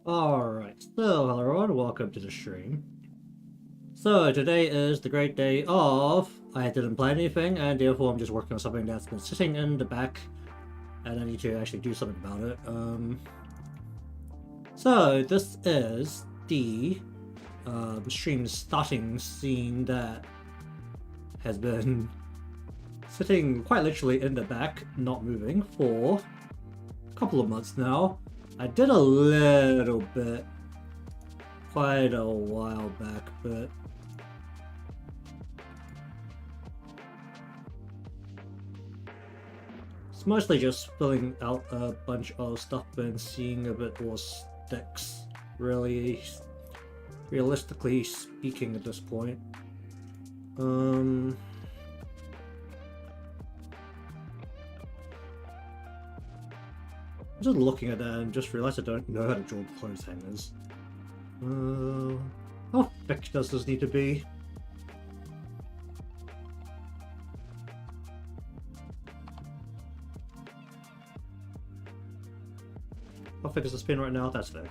Alright, so hello everyone, welcome to the stream. So today is the great day of I didn't plan anything and therefore I'm just working on something that's been sitting in the back and I need to actually do something about it. So this is the stream starting scene that has been sitting quite literally in the back, not moving for a couple of months now. I did a little bit quite a while back, but it's mostly just filling out a bunch of stuff and seeing if it all sticks, really, realistically speaking at this point. Just looking at that and just realized I don't know how to draw clothes hangers. How thick does this need to be? How thick is the spin right now? That's thick.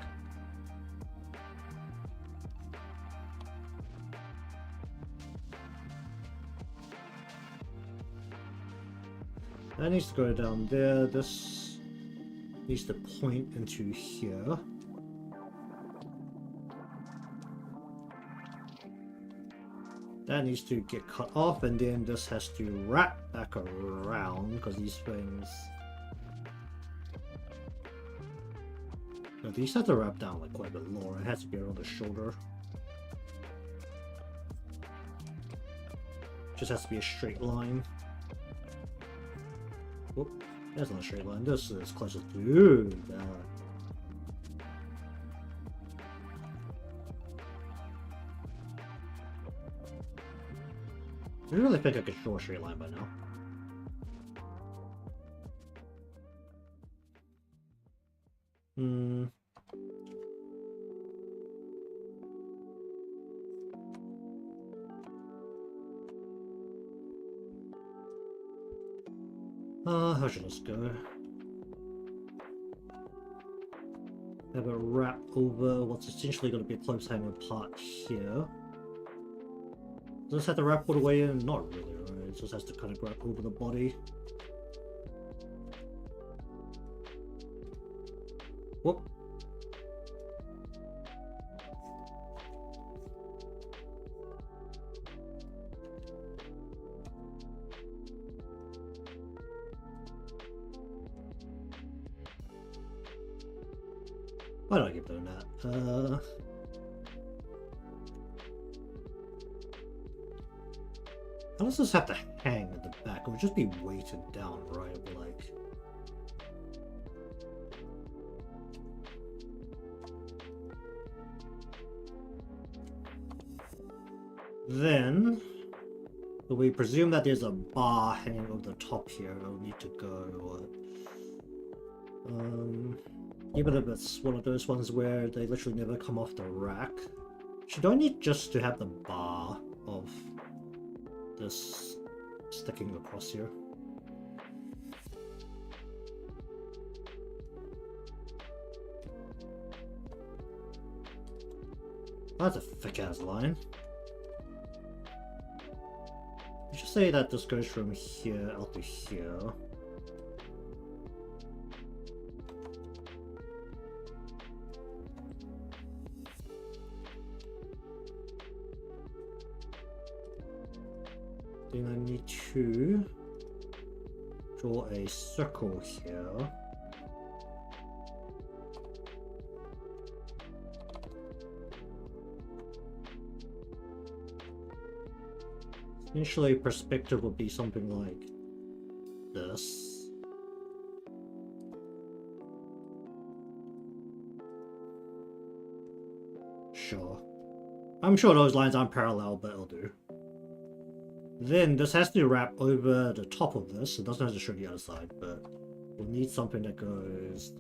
That needs to go down there. This needs to point into here. That needs to get cut off, and then this has to wrap back around because these things. No, these have to wrap down like quite a bit lower. It has to be around the shoulder. Just has to be a straight line. Whoop, that's not a straight line. This is closer to that. I really think I could draw a straight line by now. How should this go? Have it wrap over what's essentially going to be a close hanging part here. Does this have to wrap all the way in? Not really, right? It just has to kind of wrap over the body. Whoop. Why do I keep doing that? How does this have to hang at the back? It would just be weighted down, right? Like. Then, we presume that there's a bar hanging over the top here. It'll need to go. Even if it's one of those ones where they literally never come off the rack, should I need just to have the bar of this sticking across here? That's a thick ass line. You should say that this goes from here out to here. Then I need to draw a circle here. Initially, perspective would be something like this. Sure. I'm sure those lines aren't parallel, but it'll do. Then this has to wrap over the top of this. It doesn't have to show the other side, but we'll need something that goes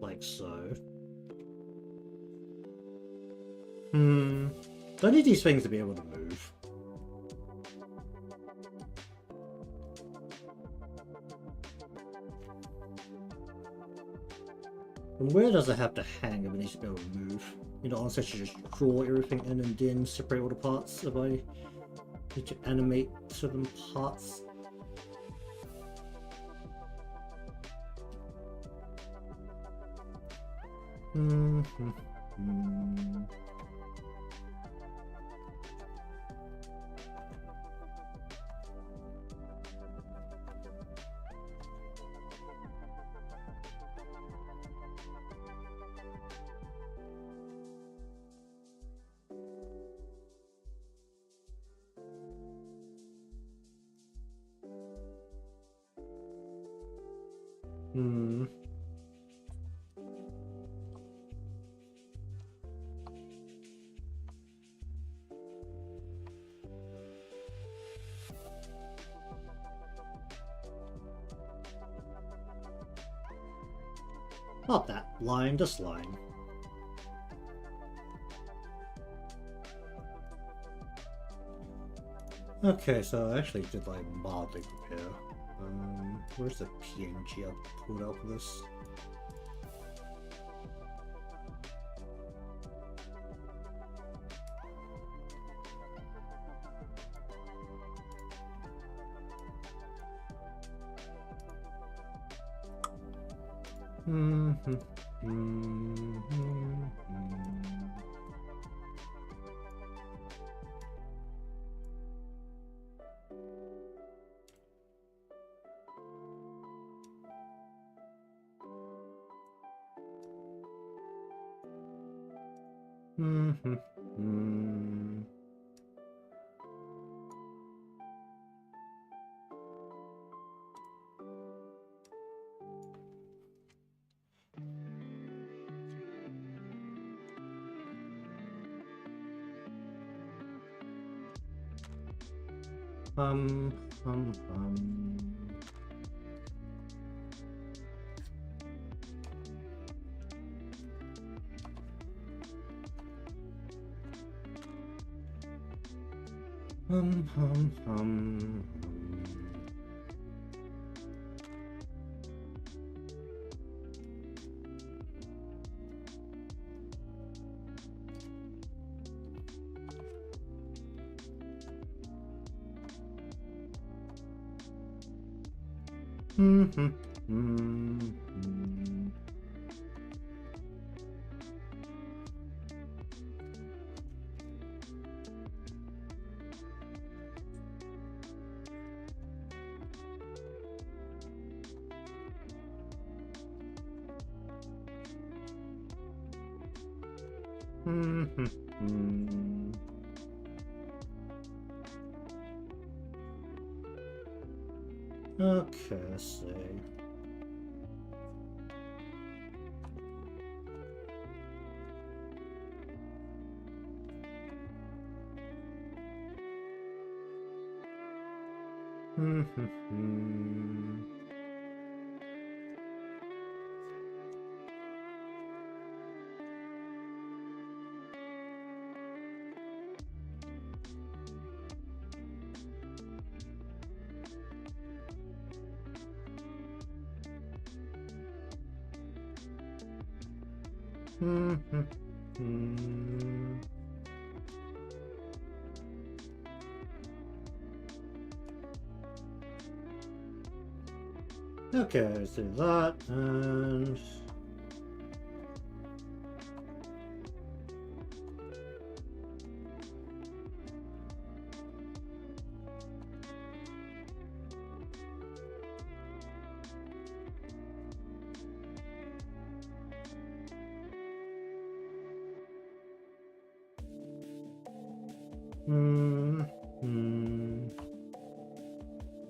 like so. I need these things to be able to move. And where does it have to hang if it needs to be able to move? You know, honestly, I should just draw everything in and then separate all the parts if I need to animate certain parts. Not that line, this line. Okay, so I actually did like mildly prepare. Where's the PNG I pulled out for this? Um. Okay, let's see. Okay, let's do that, and...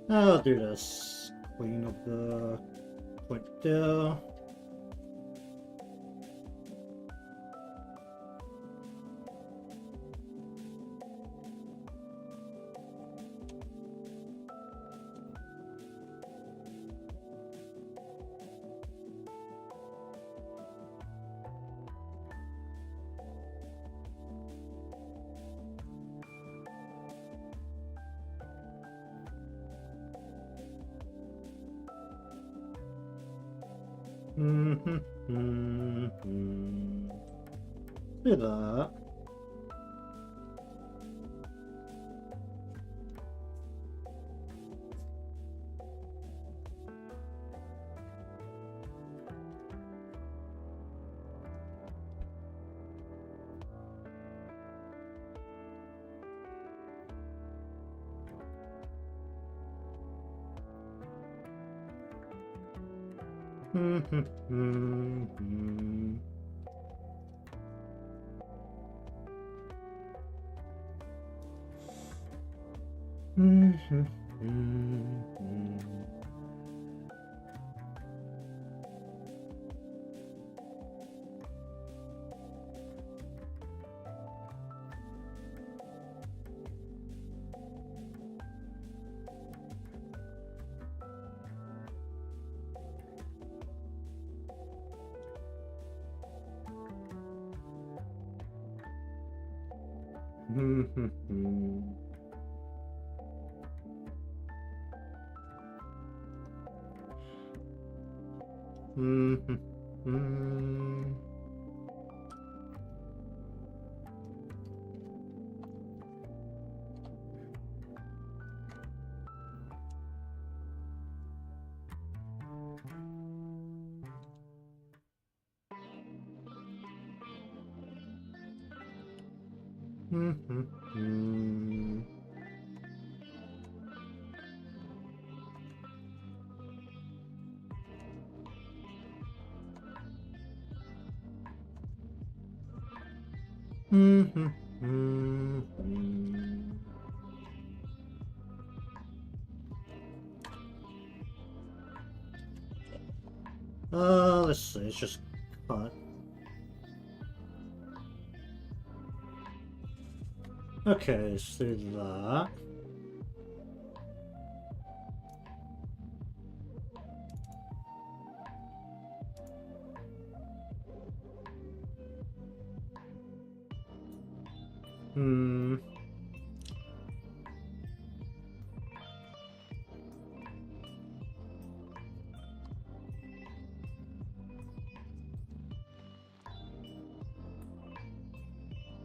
I'll do this. Clean up the point there. Do that. Let's see, it's just cut. Okay, let's do that.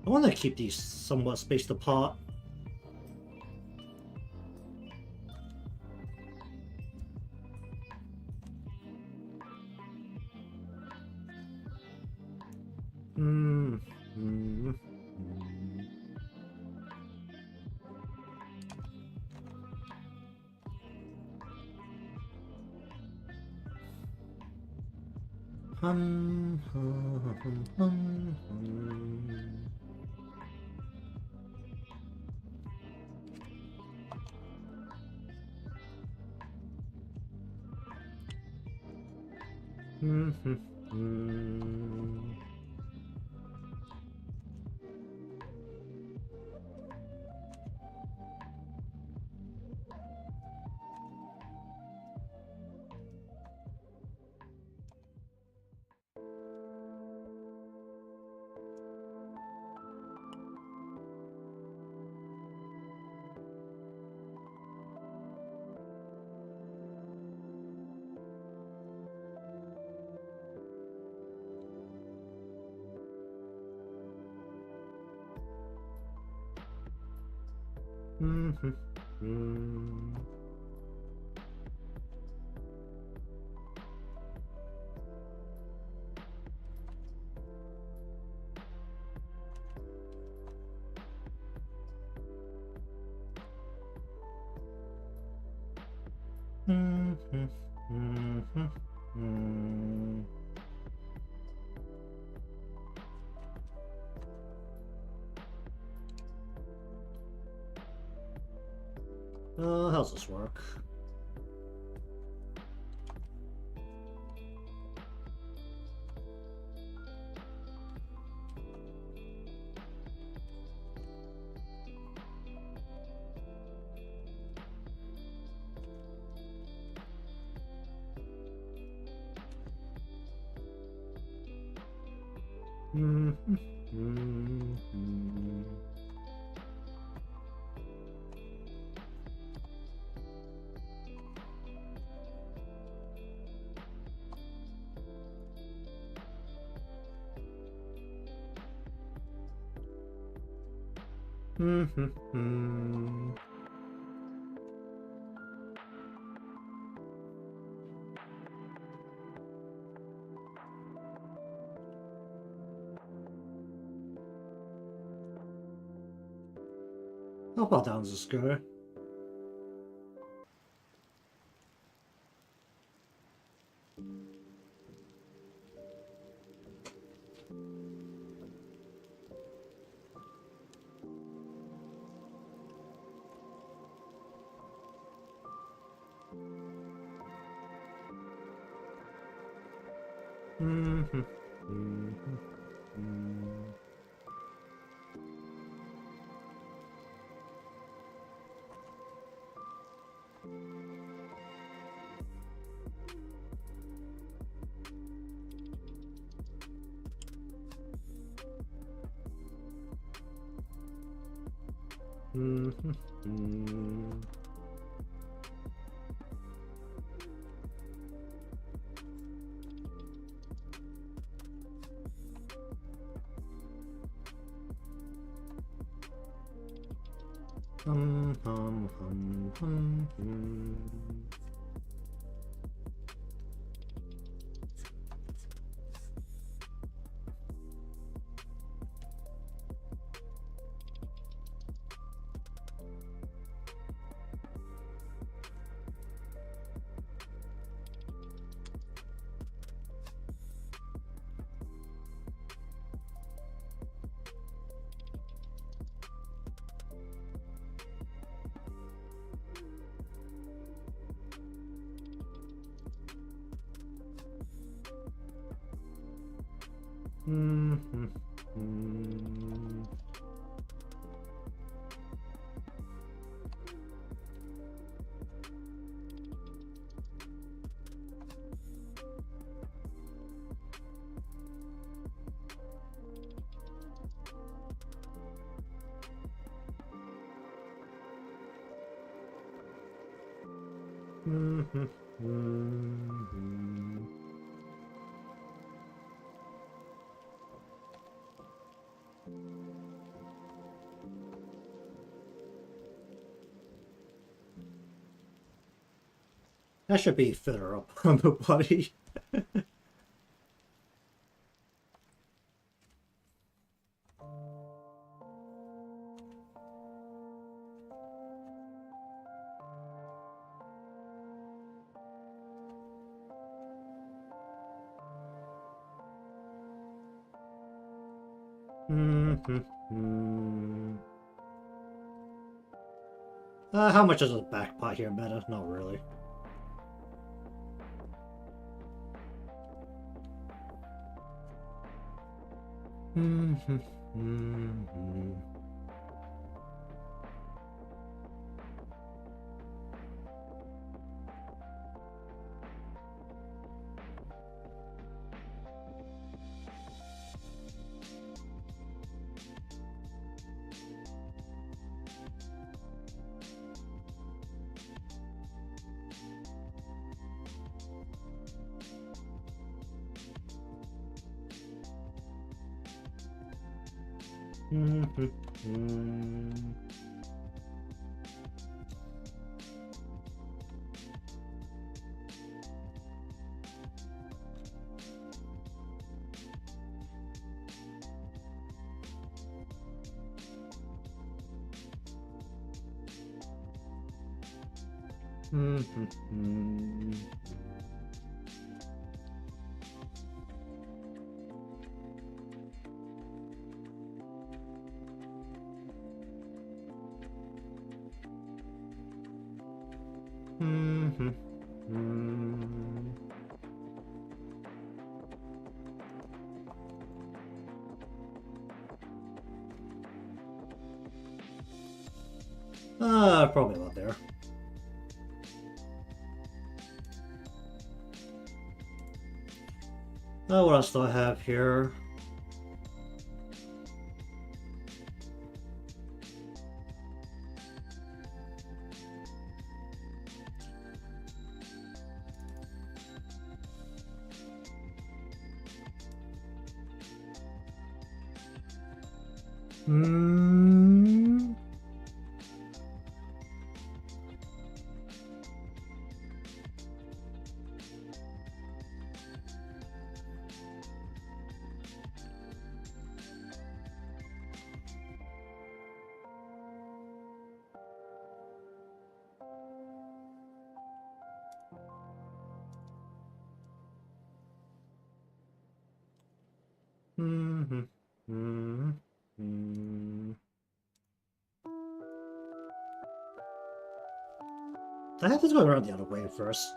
I want to keep these somewhat spaced apart. How's this work? How far down does this go? That should be further up on the body. How much does the back part here matter? Not really. Probably not there. What else do I have here? I have to go around the other way first.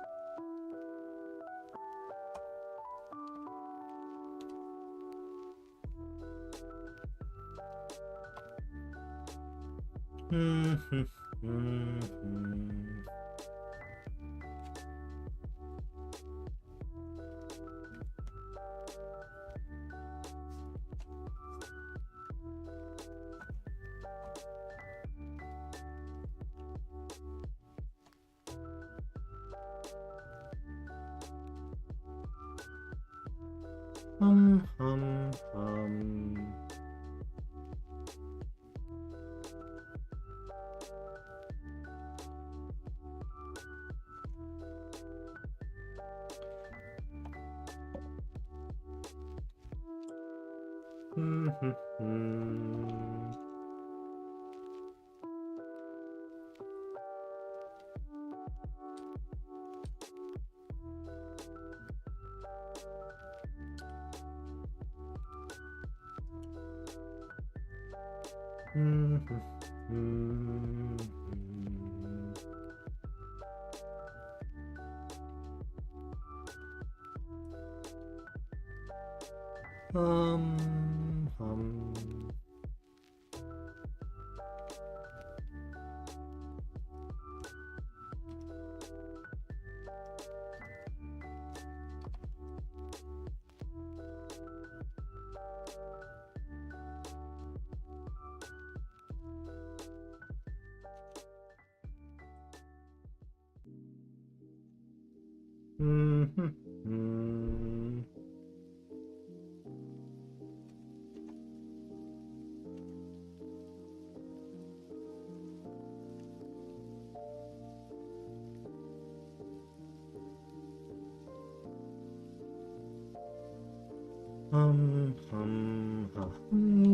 Hum.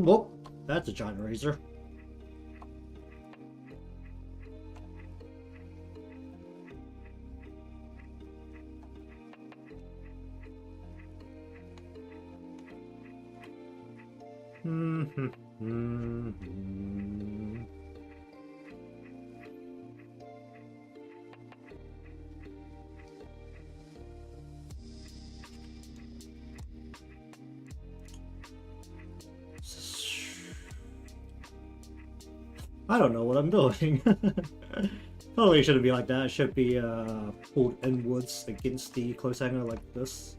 Whoop, that's a giant razor. I don't know what I'm doing. Probably shouldn't be like that. It should be pulled inwards against the close hanger like this.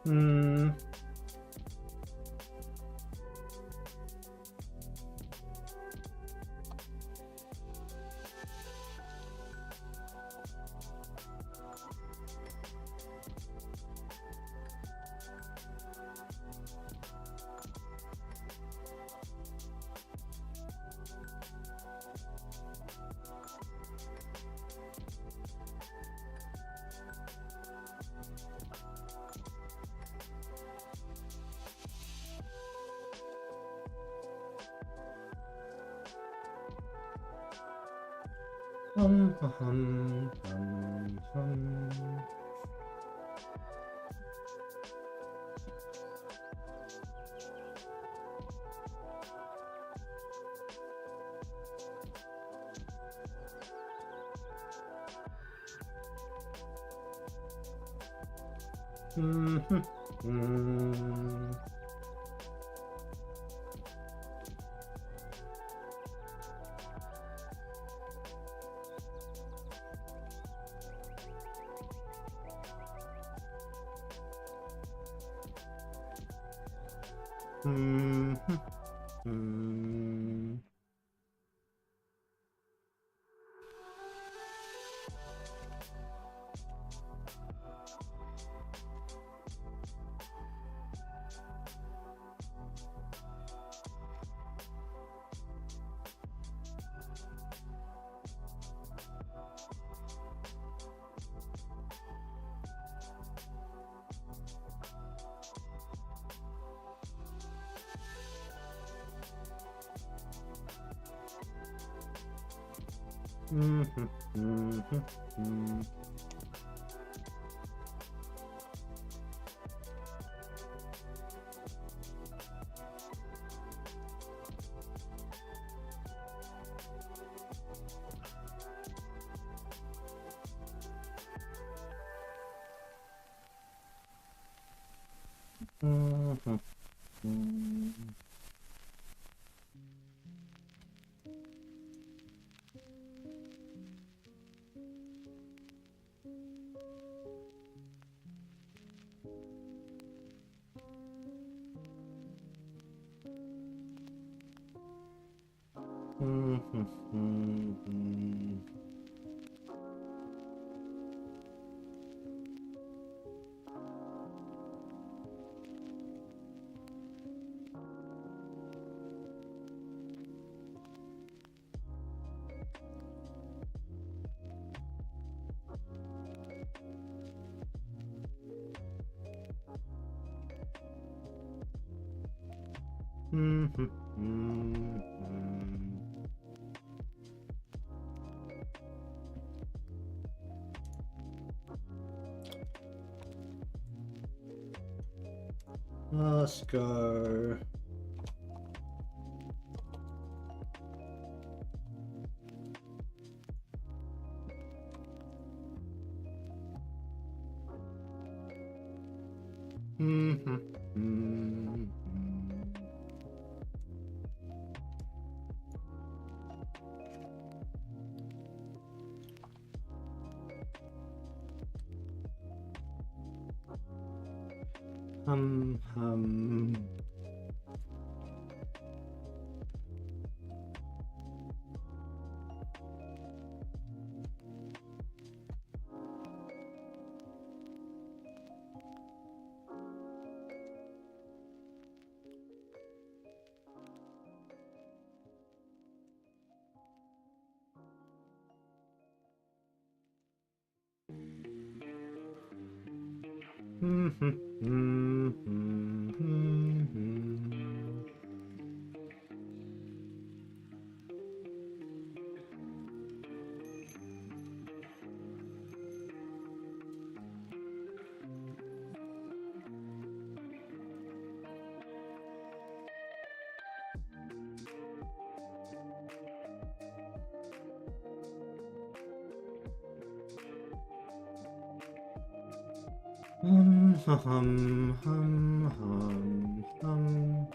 Hmm. Hum, hum, hum, hum. Mhm, mm. Mhm, mm. Mhm, mhm, mm. Mhm, mm. Mhm, mm. Mhm, mm. Let's go. Mhm, mm. Hum, hum. Mhm, mhm, mhm. Hum, hum, hum, hum, hum.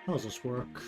How does this work?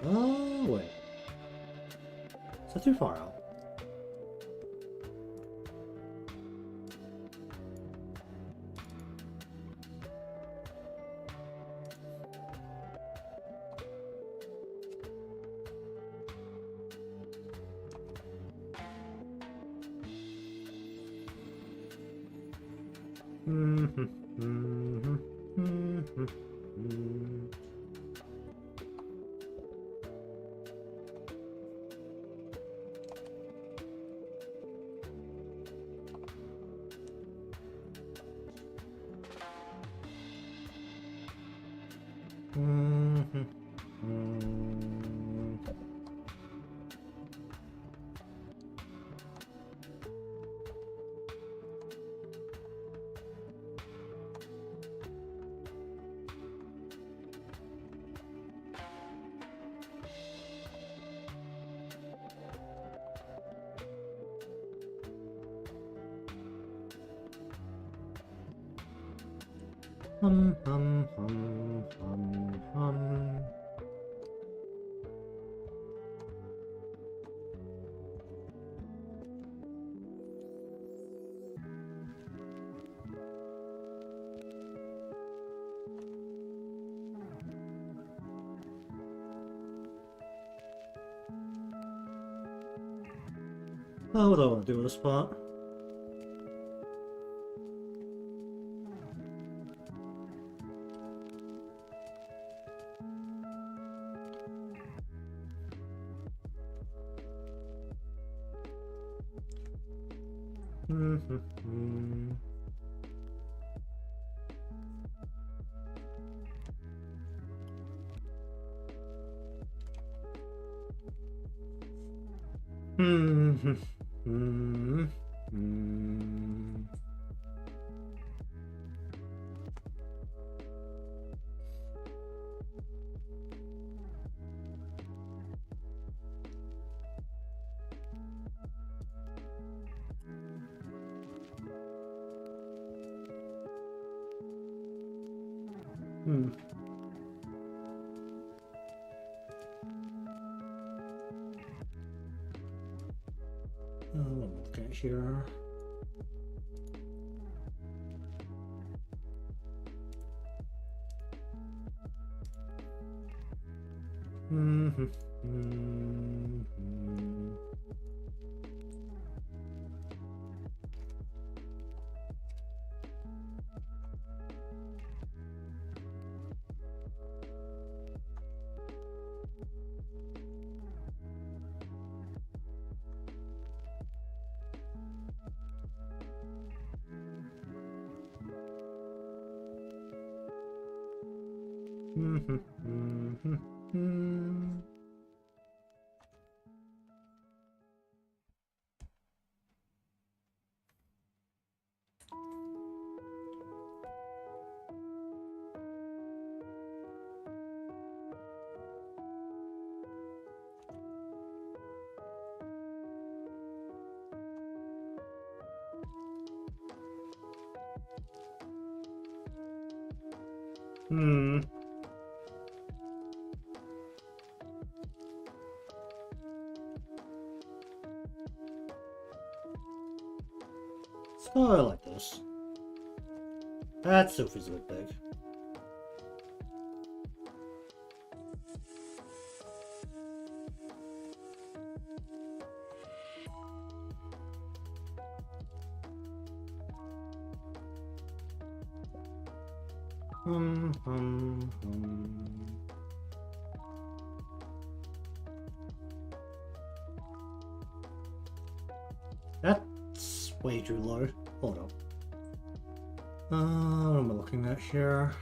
Oh, wait. Is that too far out? Oh, what do I want to do with this part? What am I looking at here? So I like this. That Sophie's a bit big. That's way too low. Hold up. What am I looking at here?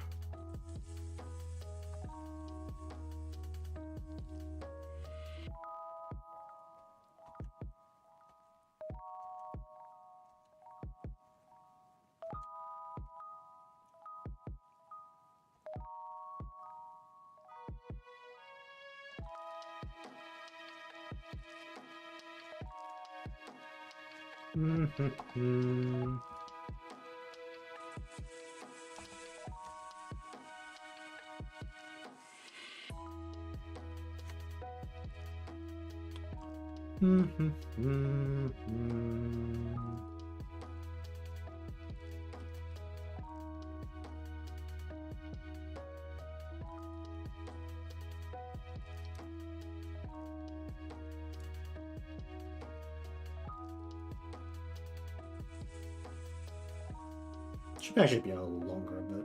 Should actually be a little longer, but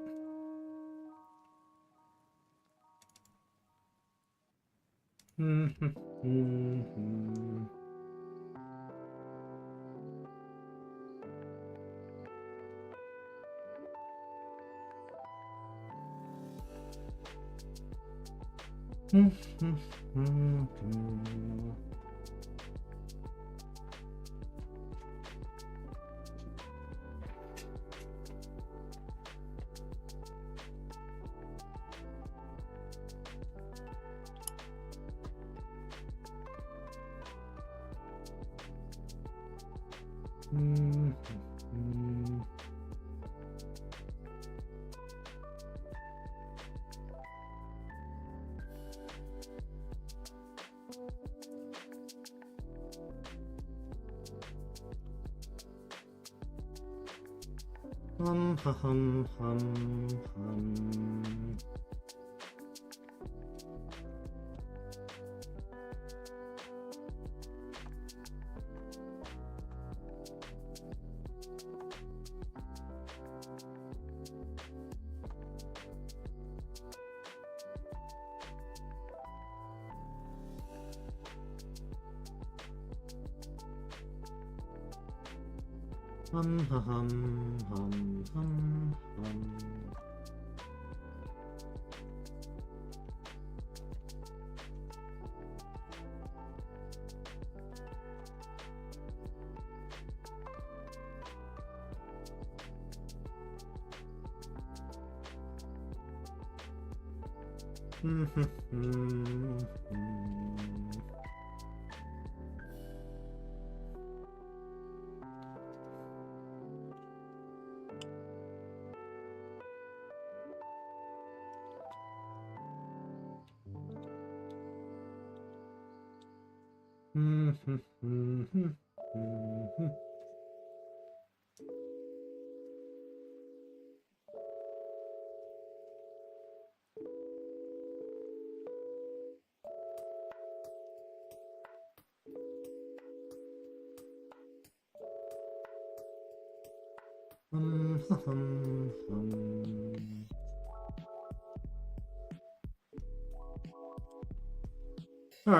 Alright,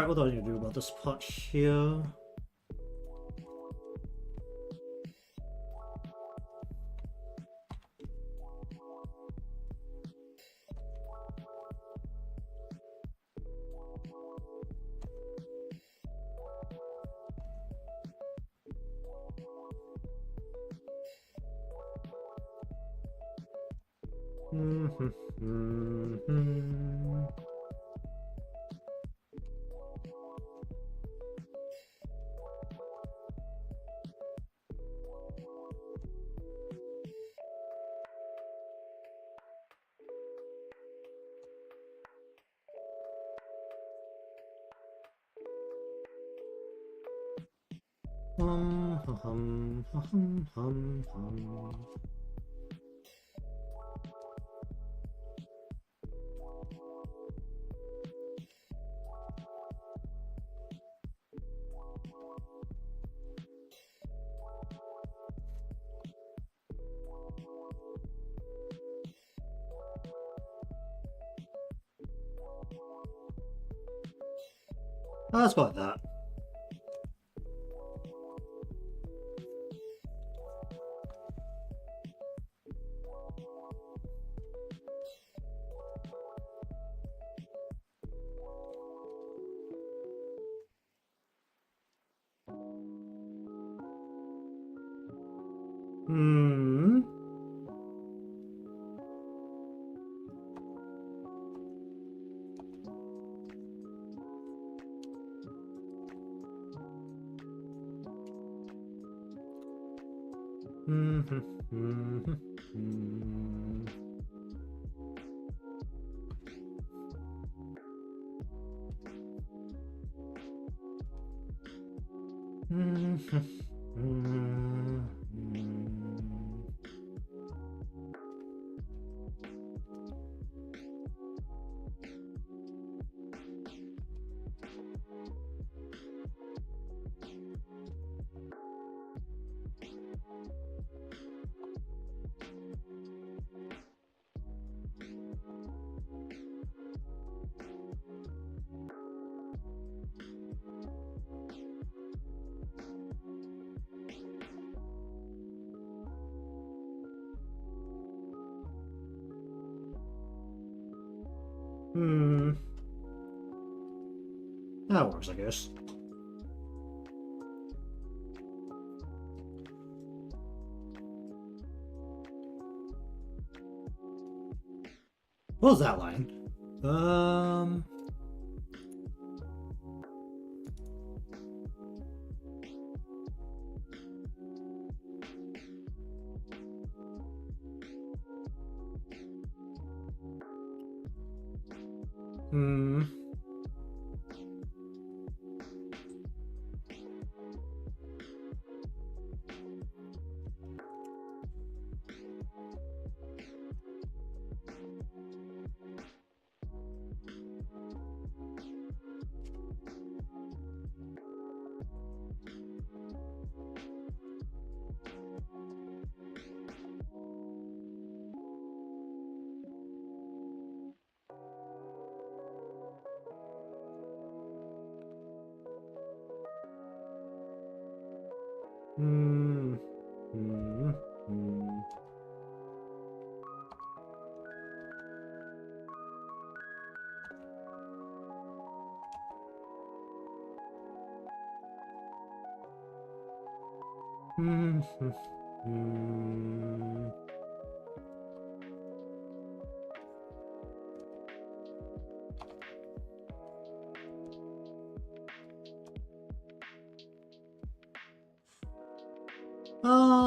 what do I need to do about this part here? That's about that. That works, I guess. What was that line?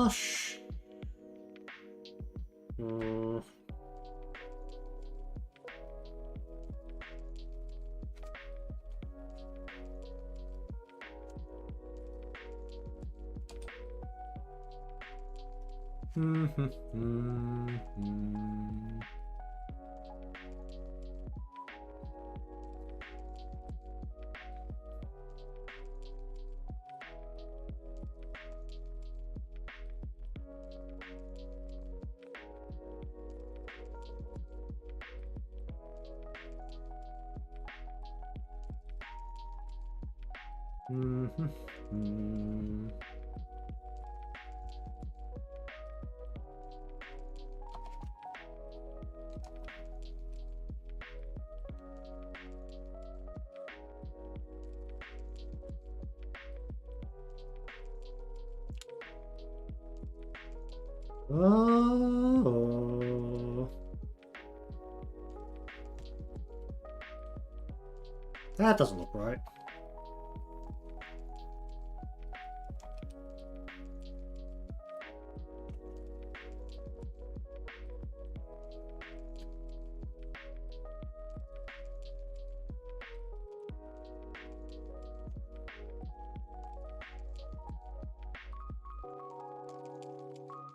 Sh. Oh, that doesn't look right.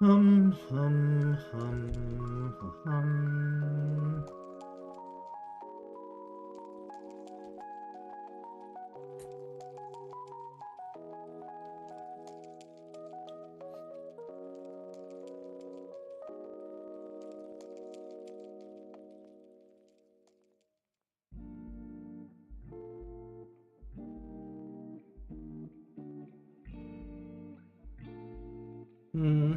Hum, hum, hum, hum. Hmm.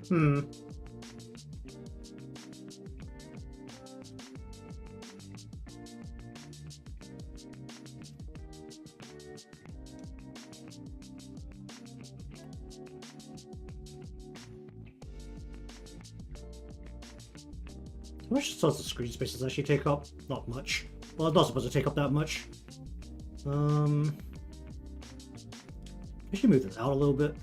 Hmm. How much does the screen spaces actually take up? Not much. Well, it's not supposed to take up that much. I should move this out a little bit.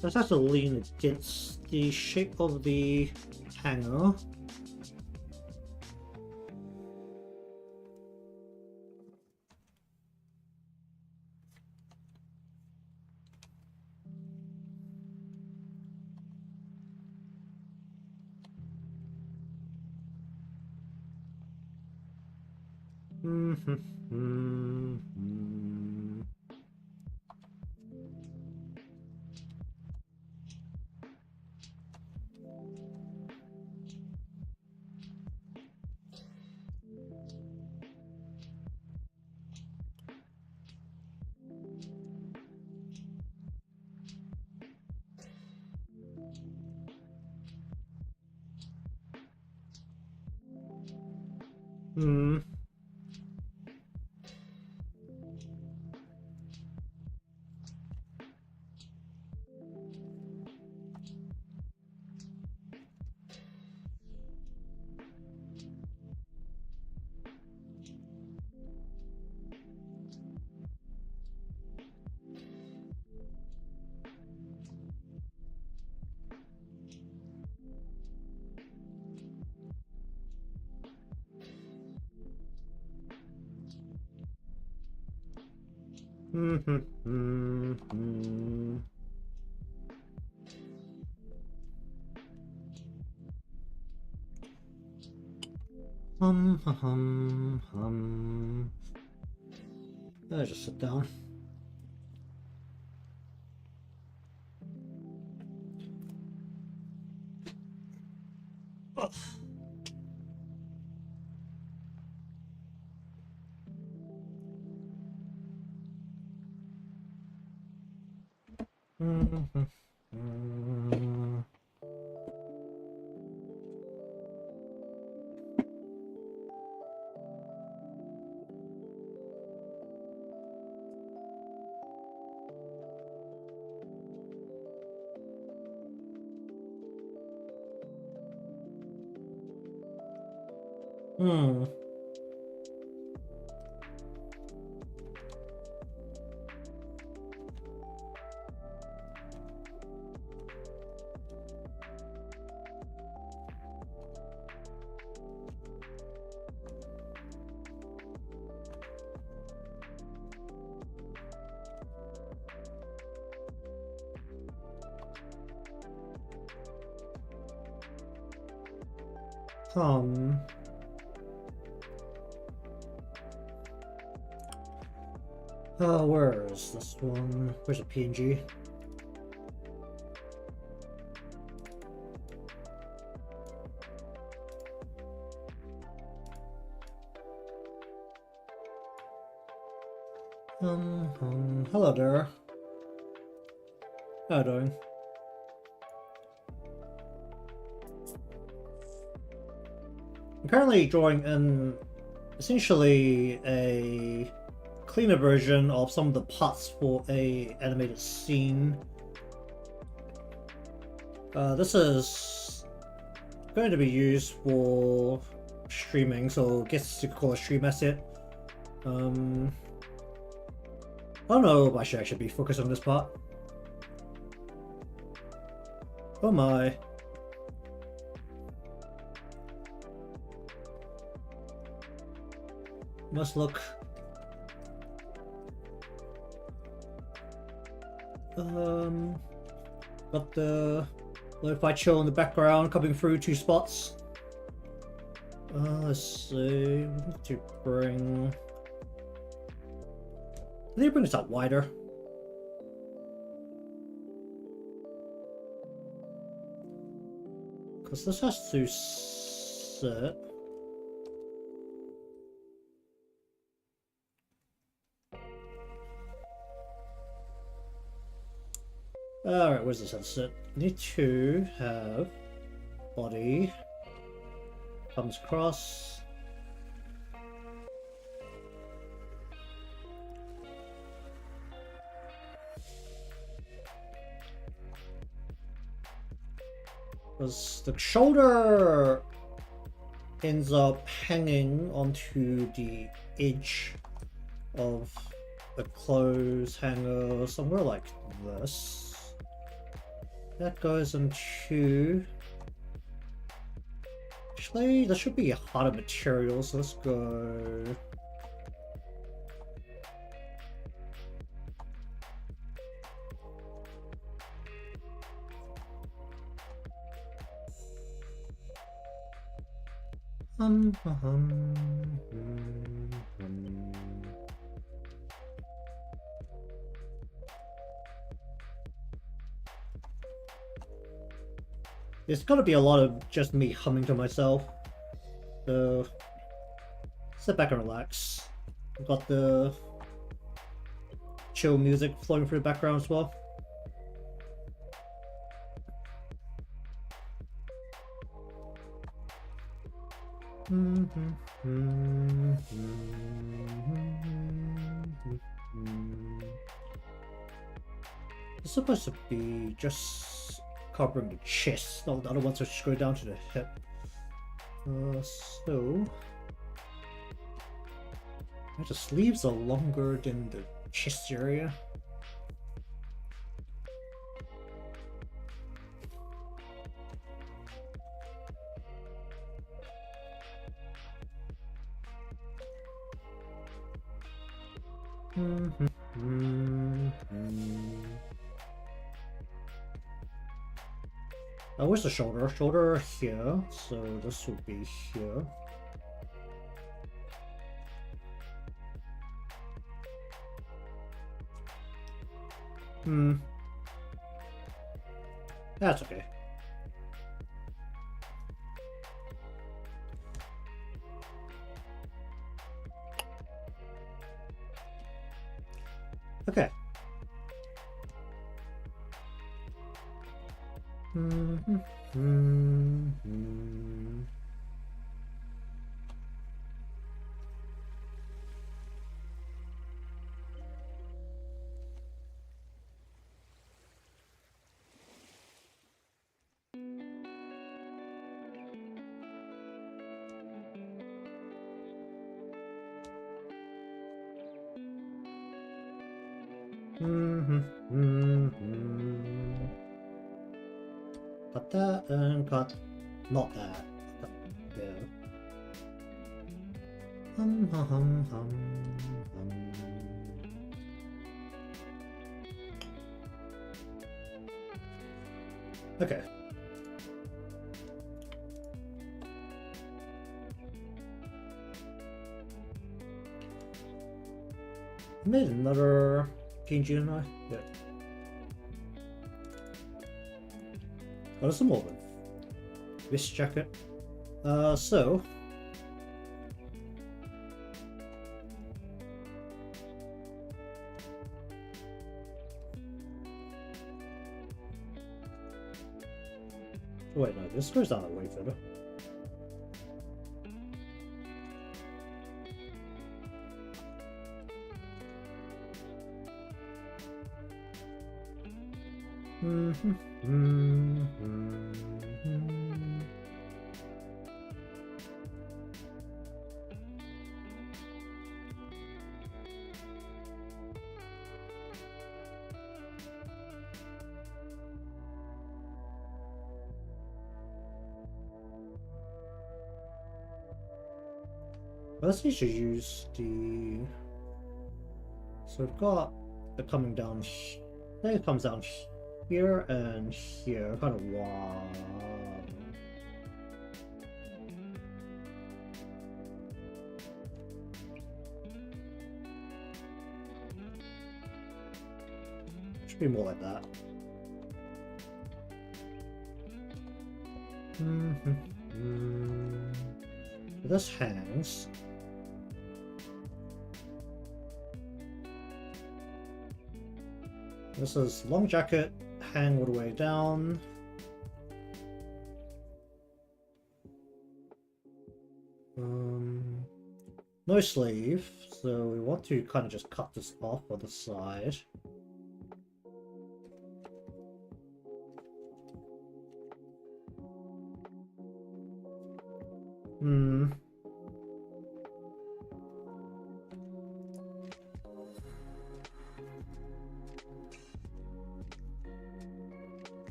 This has to lean against the shape of the hanger. Let's just sit down. Where is this one? Where's a PNG? Hello there. How are you doing? I'm currently drawing in essentially a cleaner version of some of the parts for a animated scene. This is going to be used for streaming, so I guess you could call it a stream asset. I don't know if I should actually be focused on this part. Oh my. Must look. Got the Lofi chill in the background coming through 2 spots. Let's see. We need to bring. I need to bring this out wider. Because this has to sit. Alright, where's this headset? I need to have body comes across. Because the shoulder ends up hanging onto the edge of the clothes hanger somewhere like this. That goes into. Actually, there should be a harder material, so let's go. There's gotta be a lot of just me humming to myself. So sit back and relax. I've got the chill music flowing through the background as well. It's supposed to be just covering the chest. No, the other ones are just going down to the hip. So the sleeves are longer than the chest area. Where's the shoulder? Shoulder here, so this would be here. That's okay. Okay. Cut that and cut not that. There. Hum. Okay. I made another PNG, didn't I? Yeah. Oh, there's some more then. This jacket. So. Wait, no, this goes down the way further. Let's need to use the. So we've got the coming down. I think it comes down here and here, kind of wow. Should be more like that. This hangs. This is long jacket, hang all the way down. No sleeve, so we want to kind of just cut this off on the side.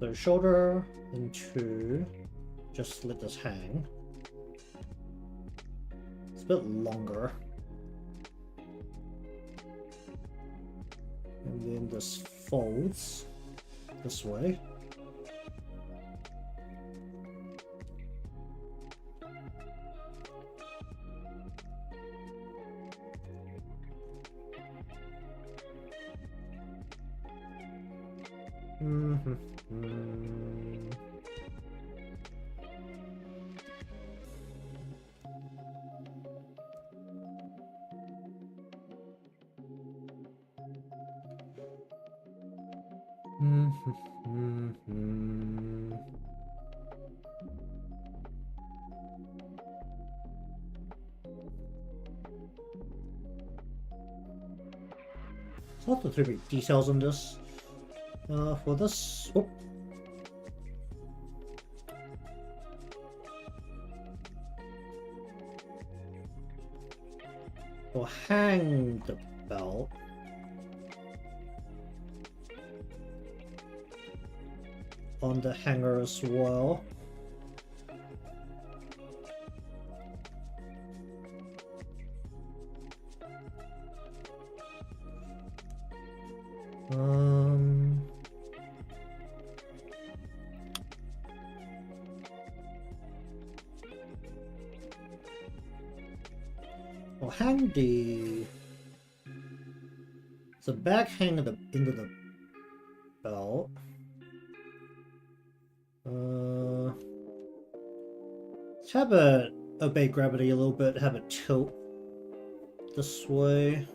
So shoulder into, just let this hang. It's a bit longer. And then this folds this way. Not the too big details on this. For this, we'll hang the belt. On the hanger as well. Um. I'll hang the bag hang into the belt. Let's have it obey gravity a little bit. Have it tilt this way.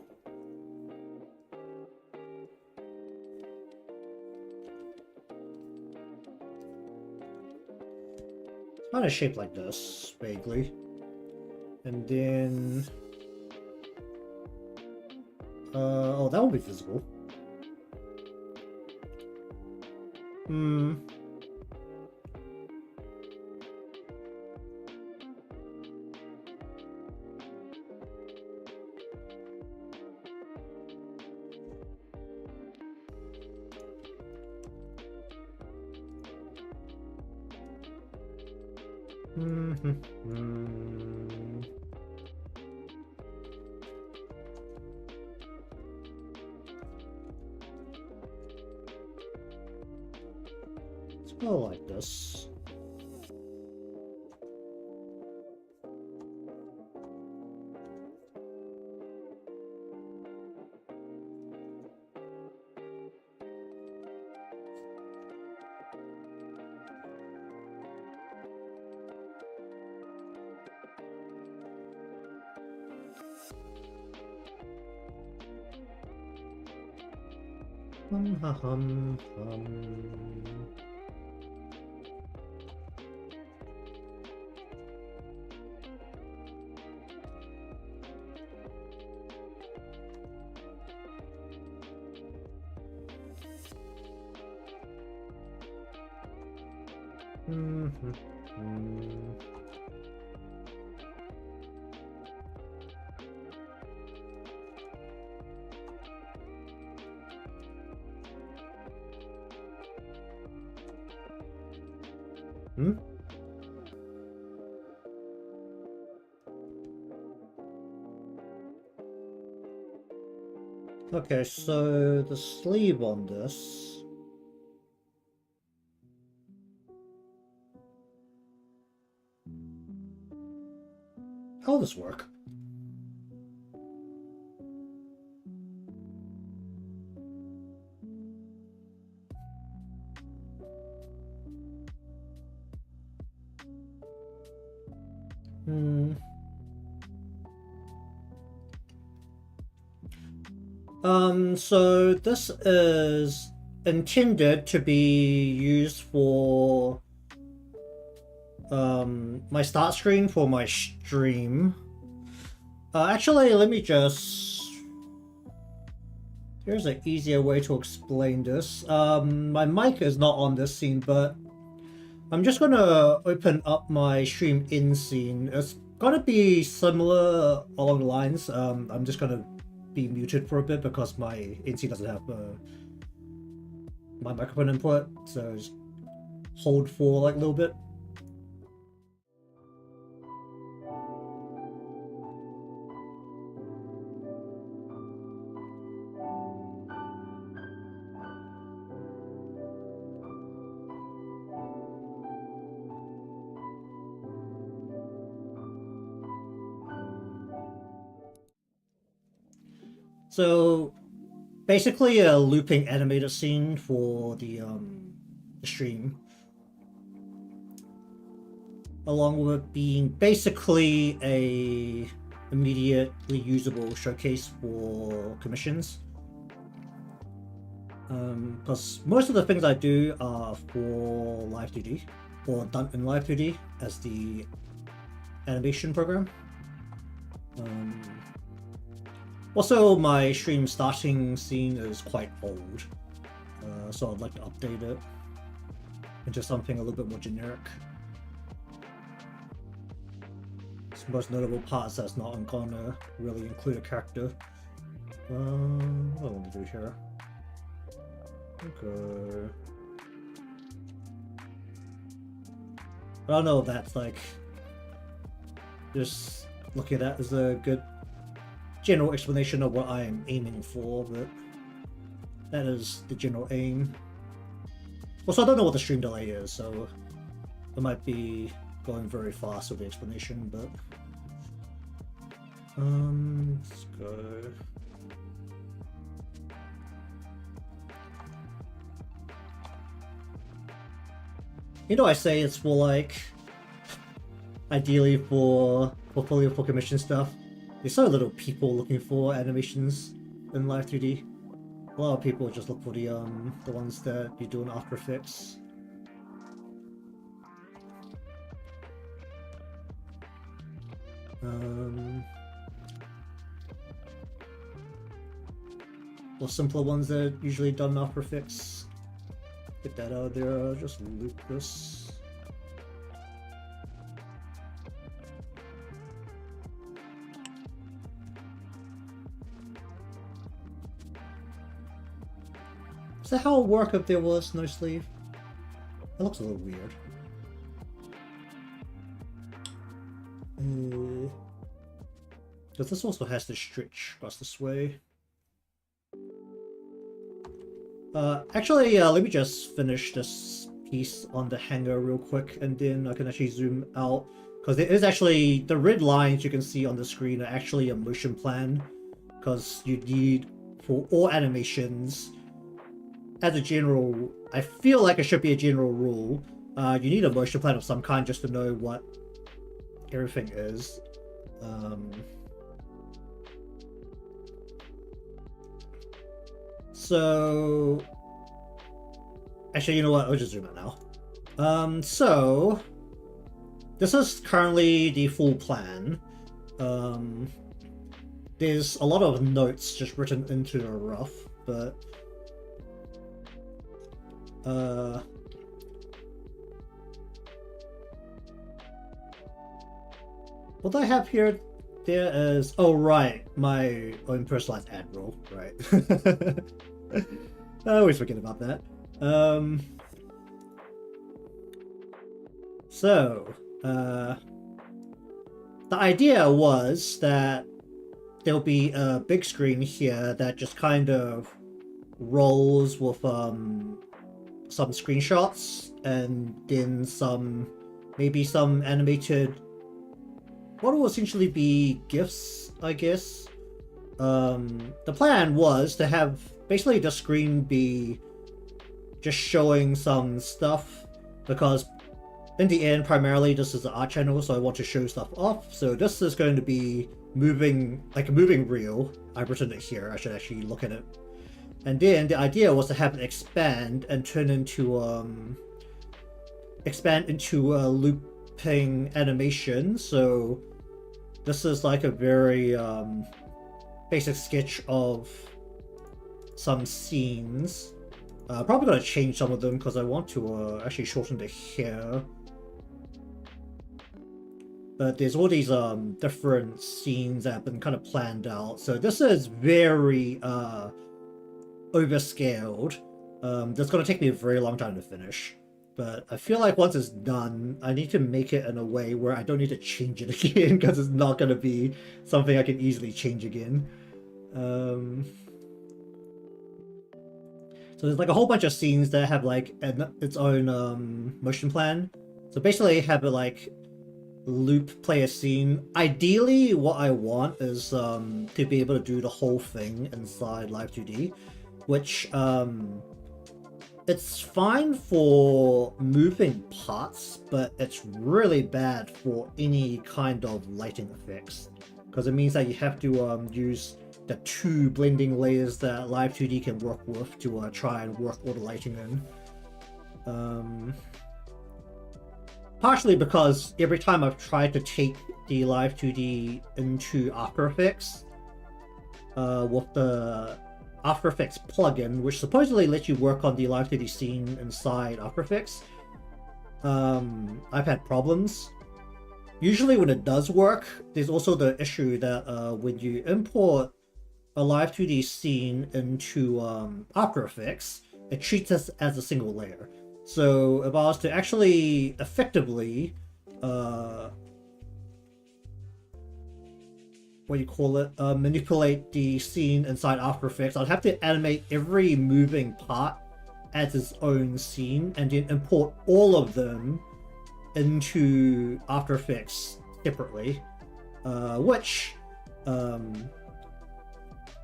Kind of shaped like this, vaguely. And then... oh, that would be visible. Hmm. Let's go like this. Hum. Okay, so the sleeve on this. How will this work? So this is intended to be used for my start screen for my stream. Actually, let me just... Here's an easier way to explain this. My mic is not on this scene, but I'm just gonna open up my stream in scene. It's gonna be similar along the lines. I'm just gonna be muted for a bit because my in scene doesn't have my microphone input, so just hold for like a little bit. So basically a looping animated scene for the stream, along with being basically a immediately usable showcase for commissions. Because most of the things I do are for Live 2D, or done in Live 2D as the animation program. Also, my stream starting scene is quite old, so I'd like to update it into something a little bit more generic. Its most notable parts that's not gonna really include a character. What do I want to do here? Okay. I don't know if that's like just looking at that as a good general explanation of what I am aiming for, but that is the general aim. Also, I don't know what the stream delay is, so I might be going very fast with the explanation, but let's go. You know, I say it's for like, ideally for portfolio for commission stuff. There's so little people looking for animations in Live 2D. A lot of people just look for the ones that you do in After Effects. Or simpler ones that are usually done in After Effects. Get that out there, just loop this. Is that how it would work if there was no sleeve? That looks a little weird. Because this also has to stretch across this way. Actually, let me just finish this piece on the hanger real quick, and then I can actually zoom out. Because there is actually, the red lines you can see on the screen are actually a motion plan. Because you need, for all animations, as a general, I feel like it should be a general rule, you need a motion plan of some kind just to know what everything is. So, actually, you know what? I'll just zoom out now. So, this is currently the full plan. There's a lot of notes just written into the rough, but what I have here, there is, oh right, my own personalized ad roll, right. I always forget about that. So, the idea was that there'll be a big screen here that just kind of rolls with some screenshots and then maybe some animated, what will essentially be GIFs, I guess. The plan was to have basically the screen be just showing some stuff, because in the end, primarily this is an art channel, so I want to show stuff off. So this is going to be moving, like a moving reel. I've written it here, I should actually look at it. And then the idea was to have it expand and turn into a looping animation. So this is like a very basic sketch of some scenes. Probably gonna change some of them because I want to actually shorten the hair. But there's all these different scenes that have been kind of planned out. So this is very overscaled. That's gonna take me a very long time to finish. But I feel like once it's done, I need to make it in a way where I don't need to change it again, because it's not gonna be something I can easily change again. So there's like a whole bunch of scenes that have like its own motion plan. So basically have it like loop play a scene. Ideally what I want is to be able to do the whole thing inside Live 2D, which it's fine for moving parts, but it's really bad for any kind of lighting effects, because it means that you have to use the two blending layers that Live 2D can work with to try and work all the lighting in. Partially because every time I've tried to take the Live 2D into After Effects with the After Effects plugin, which supposedly lets you work on the Live 2D scene inside After Effects, I've had problems. Usually when it does work, there's also the issue that when you import a Live 2D scene into After Effects, it treats us as a single layer. So if I was to actually effectively what do you call it, manipulate the scene inside After Effects, I'd have to animate every moving part as its own scene and then import all of them into After Effects separately, which, along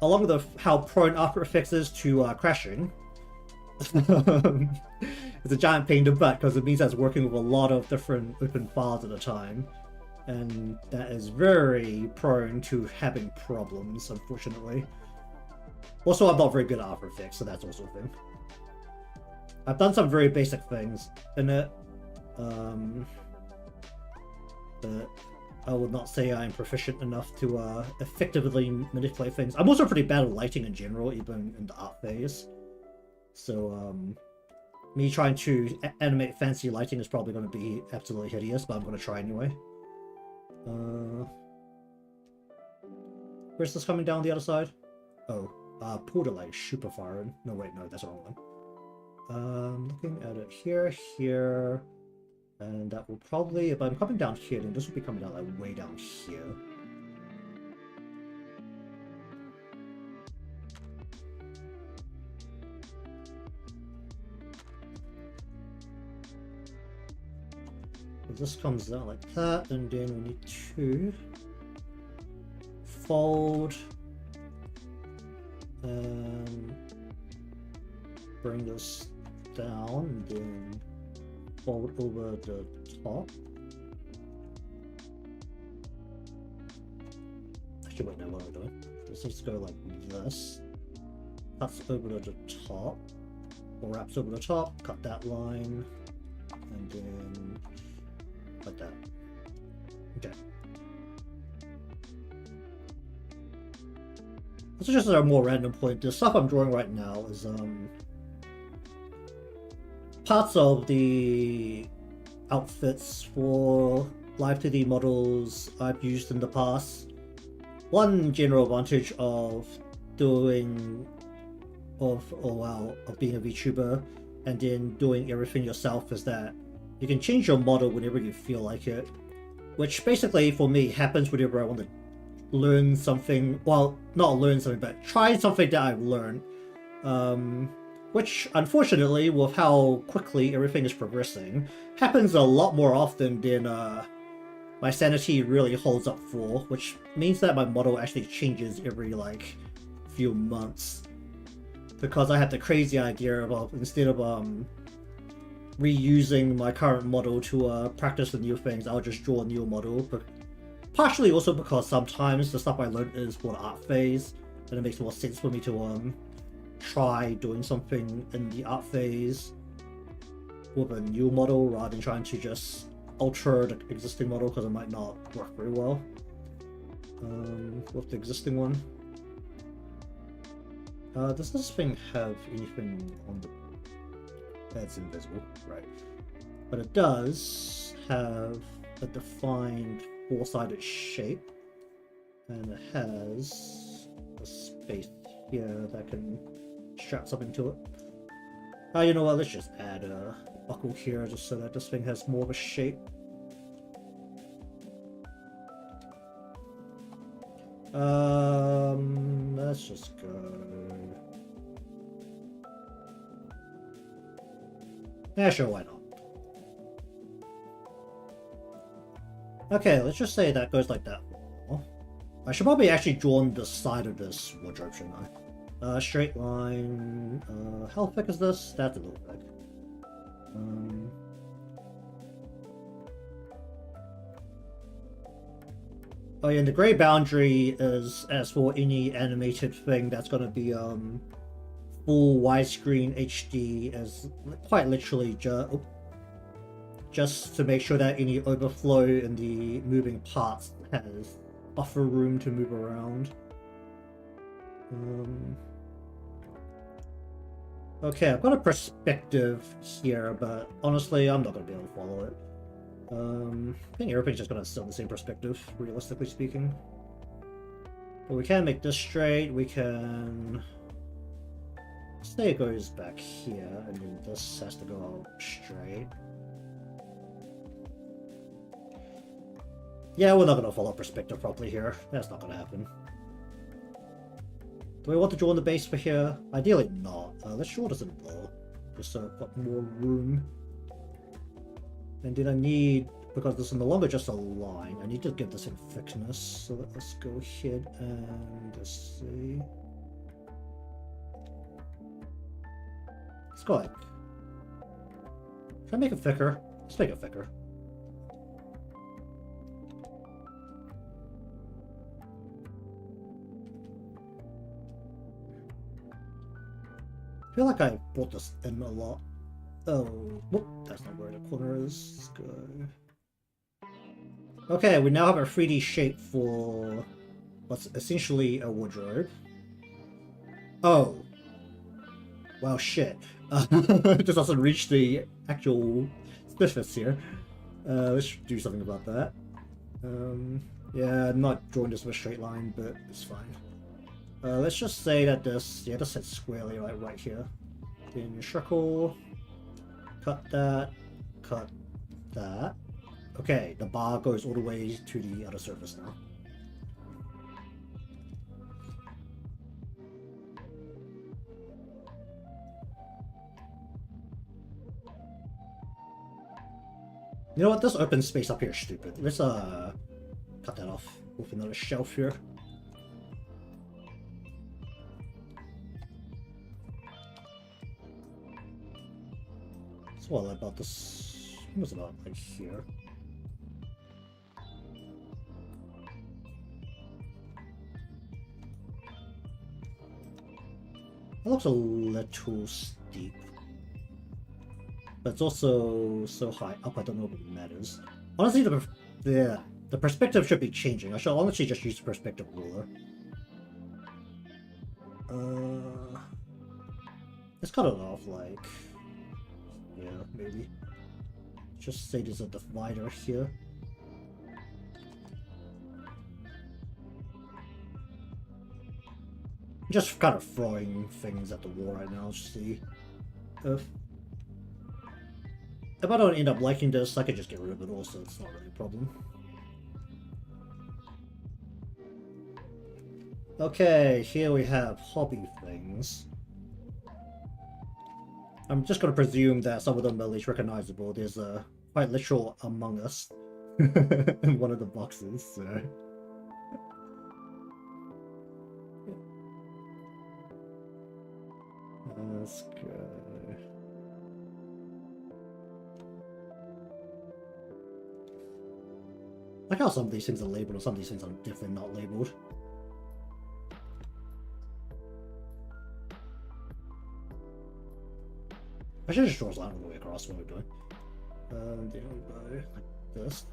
with how prone After Effects is to crashing, it's a giant pain in the butt because it means that's working with a lot of different open files at a time, and that is very prone to having problems, unfortunately. Also, I'm not very good at After Effects, so that's also a thing. I've done some very basic things in it, but I would not say I'm proficient enough to effectively manipulate things. I'm also pretty bad at lighting in general, even in the art phase. So, me trying to animate fancy lighting is probably going to be absolutely hideous, but I'm going to try anyway. Where's this coming down the other side? Oh, Portalite, super firing. No, wait, no, that's the wrong one. Looking at it here, and that will probably, if I'm coming down here, then this will be coming down like way down here. This comes out like that, and then we need to fold and bring this down, and then fold over the top. Actually, wait, no, what am I doing? This needs to go like this. Cuts over to the top, or wraps over the top, cut that line, and then like that. Okay. This is just a more random point. The stuff I'm drawing right now is parts of the outfits for live 2D models I've used in the past. One general advantage of being a VTuber and then doing everything yourself is that you can change your model whenever you feel like it, which basically for me happens whenever I want to learn something, well, not learn something, but try something that I've learned, which unfortunately, with how quickly everything is progressing, happens a lot more often than my sanity really holds up for, which means that my model actually changes every like few months, because I had the crazy idea of, instead of reusing my current model to practice the new things, I'll just draw a new model. But partially also because sometimes the stuff I learned is for the art phase, and it makes more sense for me to try doing something in the art phase with a new model rather than trying to just alter the existing model, because it might not work very well with the existing one. Does this thing have anything on the... That's invisible, right? But it does have a defined four-sided shape, and it has a space here that can strap something to it. You know what, let's just add a buckle here just so that this thing has more of a shape. Let's just go... Yeah, sure, why not? Okay, let's just say that goes like that. I should probably actually draw on the side of this wardrobe, shouldn't I? Straight line. How thick is this? That's a little thick. Oh yeah, and the gray boundary is as for any animated thing that's gonna be full widescreen HD, as quite literally just to make sure that any overflow in the moving parts has buffer room to move around. Okay, I've got a perspective here, but honestly, I'm not going to be able to follow it. I think everything's just going to sit in the same perspective, realistically speaking. But we can make this straight, we can... say it goes back here, and then this has to go out straight. Yeah, we're not gonna follow perspective properly here. That's not gonna happen. Do I want to draw on the base for here? Ideally not. Let's draw this in low, just so I've got more room. And then I need, because this is no longer just a line, I need to get this in thickness. So let's go ahead and just see. Let's go like. Should I make it thicker? Let's make it thicker. I feel like I brought this in a lot. Oh, whoop, that's not where the corner is. Let's go. Okay, we now have a 3D shape for what's essentially a wardrobe. Oh. Well, shit. This doesn't reach the actual stiffness here. Let's do something about that. Yeah, I'm not drawing this with a straight line, but it's fine. Let's just say that this sits squarely right here. Then you circle, cut that. Okay, the bar goes all the way to the other surface now. You know what? This open space up here is stupid. Let's cut that off with another shelf here. So what about this? What was about like here? That looks a little steep. But it's also so high up, I don't know if it matters. Honestly, the perspective should be changing. I should honestly just use the perspective ruler. Let's cut it off, like... Yeah, maybe. Just say there's a divider here. Just kind of throwing things at the wall right now, just see if I don't end up liking this, I could just get rid of it also, it's not really a problem. Okay, here we have hobby things. I'm just gonna presume that some of them are at least recognizable. There's a quite literal Among Us in one of the boxes, so... Let's go... I like how some of these things are labeled and some of these things are definitely not labeled. I should just draw a line all the way across what we're doing. Then we go like this.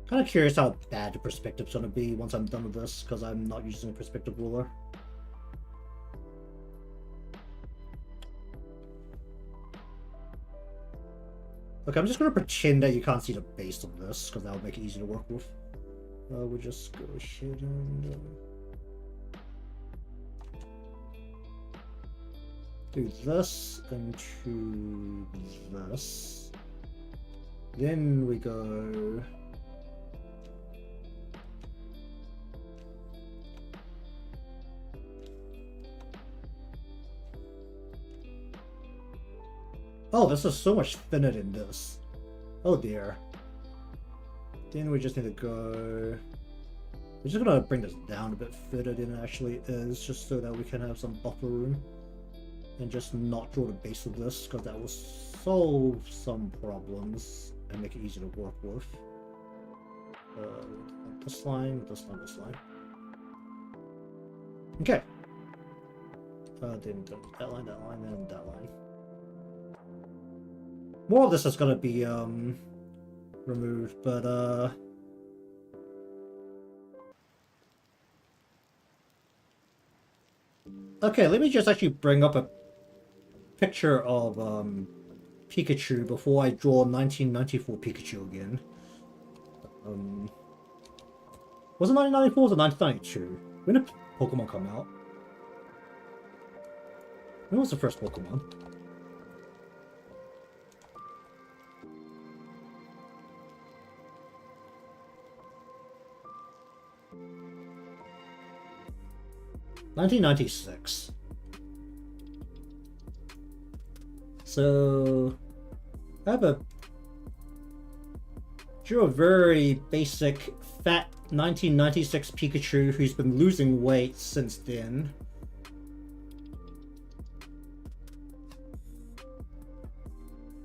Kind of curious how bad the perspective's gonna be once I'm done with this, because I'm not using a perspective ruler. Okay, I'm just gonna pretend that you can't see the base of this, because that'll make it easy to work with. We'll just go ahead and do this into this. Then we go... Oh, this is so much thinner than this. Oh dear. Then we just need to go... We're just gonna bring this down a bit further than it actually is, just so that we can have some buffer room. And just not draw the base of this, because that will solve some problems and make it easier to work with. This line, this line, this line. Okay. Then that line, and that line. More of this is gonna be removed, but okay, let me just actually bring up a picture of Pikachu before I draw 1994 Pikachu again. Was it 1994 or 1992? When did Pokemon come out? When was the first Pokemon? 1996. So I have a drew a very basic fat 1996 Pikachu who's been losing weight since then.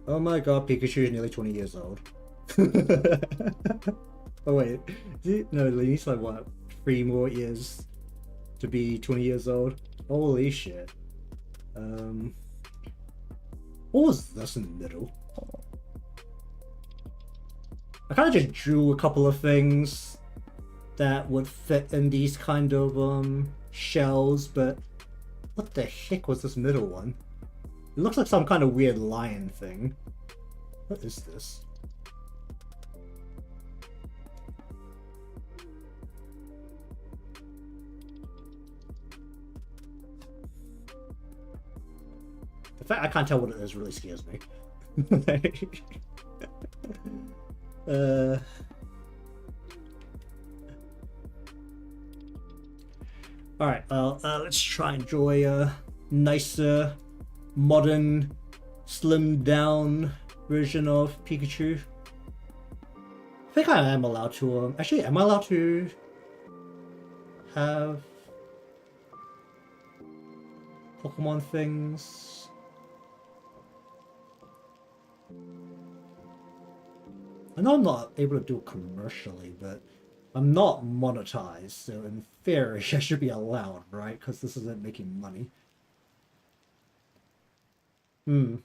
Oh my god, Pikachu is nearly 20 years old. Oh wait, no, he needs like what, 3 more years to be 20 years old? Holy shit. What was this in the middle? I kind of just drew a couple of things that would fit in these kind of shells, but what the heck was this middle one? It looks like some kind of weird lion thing. What is this? The fact I can't tell what it is really scares me. Alright, let's try and draw a nicer, modern, slimmed down version of Pikachu. I think I am allowed to, actually, am I allowed to have Pokemon things? I know I'm not able to do it commercially, but I'm not monetized, so in theory I should be allowed, right? Because this isn't making money. Maybe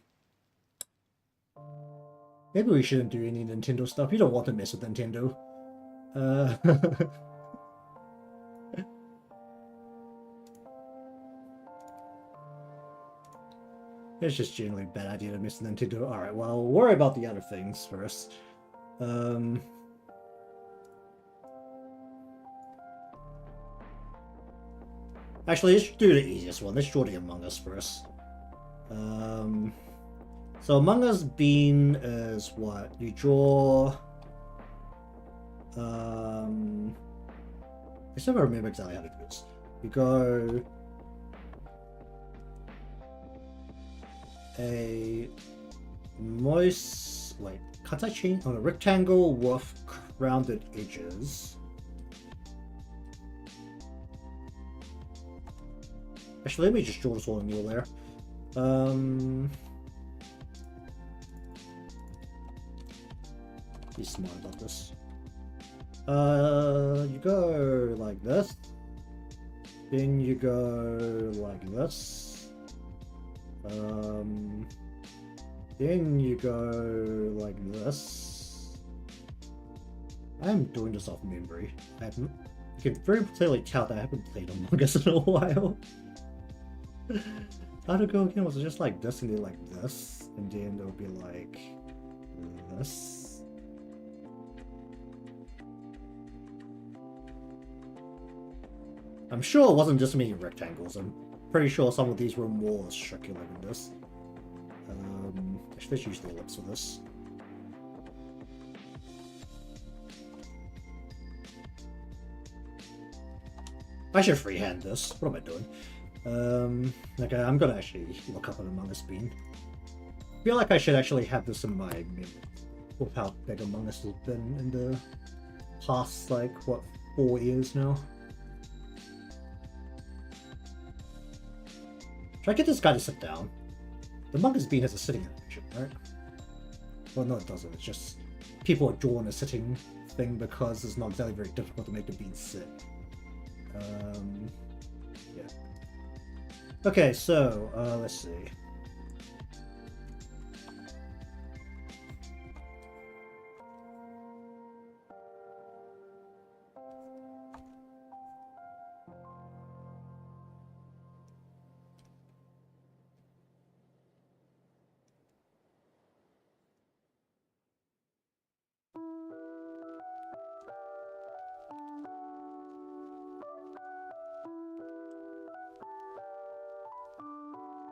we shouldn't do any Nintendo stuff. You don't want to mess with Nintendo. It's just generally a bad idea to miss Nintendo. Alright, well, we'll worry about the other things first. Actually, let's do the easiest one. Let's draw the Among Us first. So Among Us Bean is what? You draw... I still don't remember exactly how to do this. You go... a moist... Wait, can't I change? On a rectangle with rounded edges. Actually, let me just draw this all in your layer. Be smart about this. You go like this. Then you go like this. Then you go like this. I'm doing this off memory. You can very clearly tell that I haven't played Among Us in a while. How'd it go again? Was it just like this and then like this? And then it'll be like this? I'm sure it wasn't just many rectangles. I'm pretty sure some of these were more circular than this. Actually, let's use the ellipse for this. I should freehand this. What am I doing? Okay, I'm gonna actually look up an Among Us Bean. I feel like I should actually have this in my memory with how big Among Us has been in the past, like, what, 4 years now? Should I get this guy to sit down? The Among Us Bean has a sitting animation, right? Well, no, it doesn't. It's just people are drawing a sitting thing because it's not exactly very difficult to make the bean sit. Yeah. Okay, so, let's see.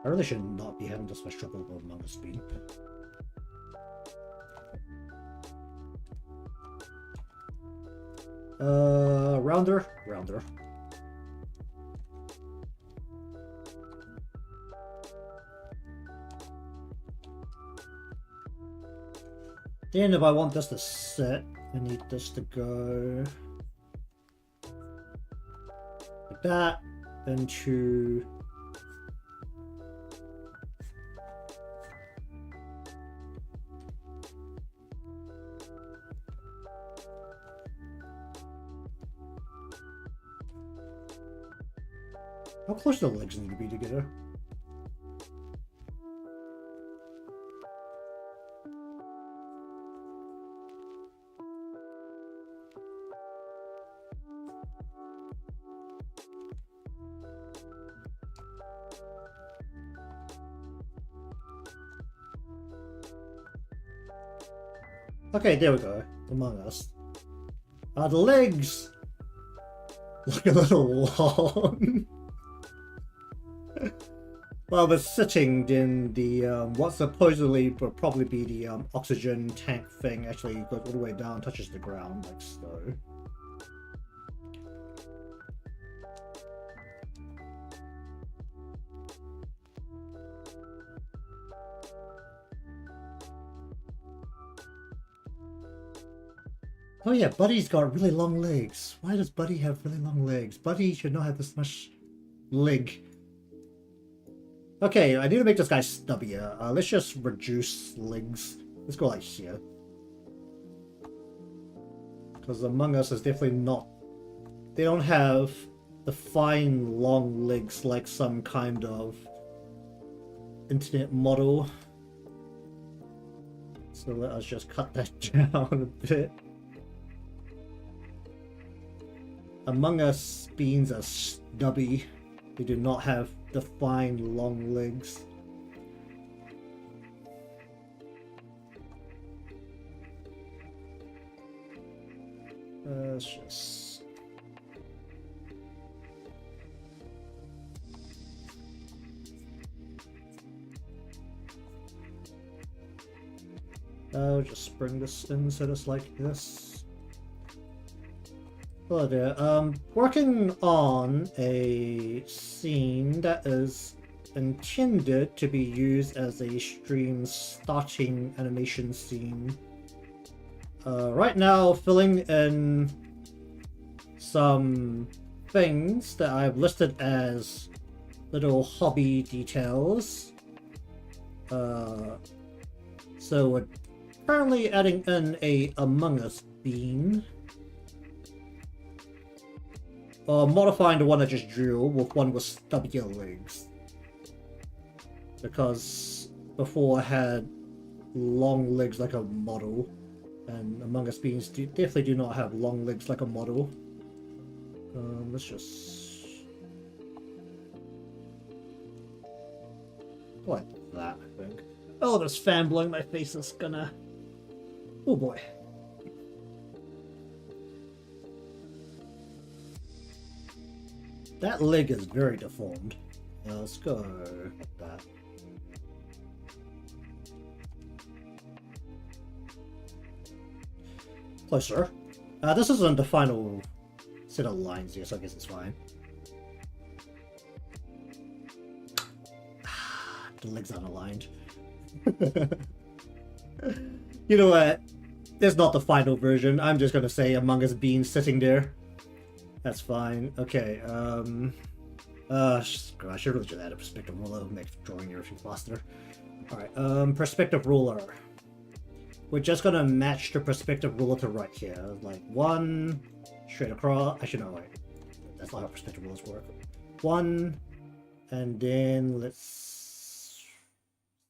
I really should not be having this much trouble with Among Us Bean. Rounder. Then if I want this to sit, I need this to go like that into how close do the legs need to be together? Okay, there we go. Among Us. The legs look a little long. Well, we're sitting in the what supposedly would probably be the oxygen tank thing actually goes all the way down, touches the ground like so. Oh yeah, Buddy's got really long legs. Why does Buddy have really long legs? Buddy should not have this much leg. Okay, I need to make this guy stubbier. Let's just reduce legs. Let's go like here. Because Among Us is definitely not... They don't have the fine long legs like some kind of internet model. So let us just cut that down a bit. Among Us beans are stubby. They do not have defined long legs. Let's just... I'll just bring this in so it's like this. Hello there. Working on a scene that is intended to be used as a stream starting animation scene. Right now, filling in some things that I've listed as little hobby details. So we're currently adding in a Among Us bean. Modifying the one I just drew with one with stubbier legs. Because before I had long legs like a model, and Among Us beans definitely do not have long legs like a model. Let's just... like that, I think. Oh, this fan blowing my face is gonna... Oh boy. That leg is very deformed. Let's go like that. Closer. This isn't the final set of lines here, so I guess it's fine. The legs aren't aligned. You know what? It's not the final version. I'm just gonna say Among Us being sitting there. That's fine. Okay, I should really just add a perspective ruler to make drawing everything faster. Alright, perspective ruler. We're just gonna match the perspective ruler to right here. Like, one, straight across. Actually, no, wait. That's not how perspective rulers work. One, and then let's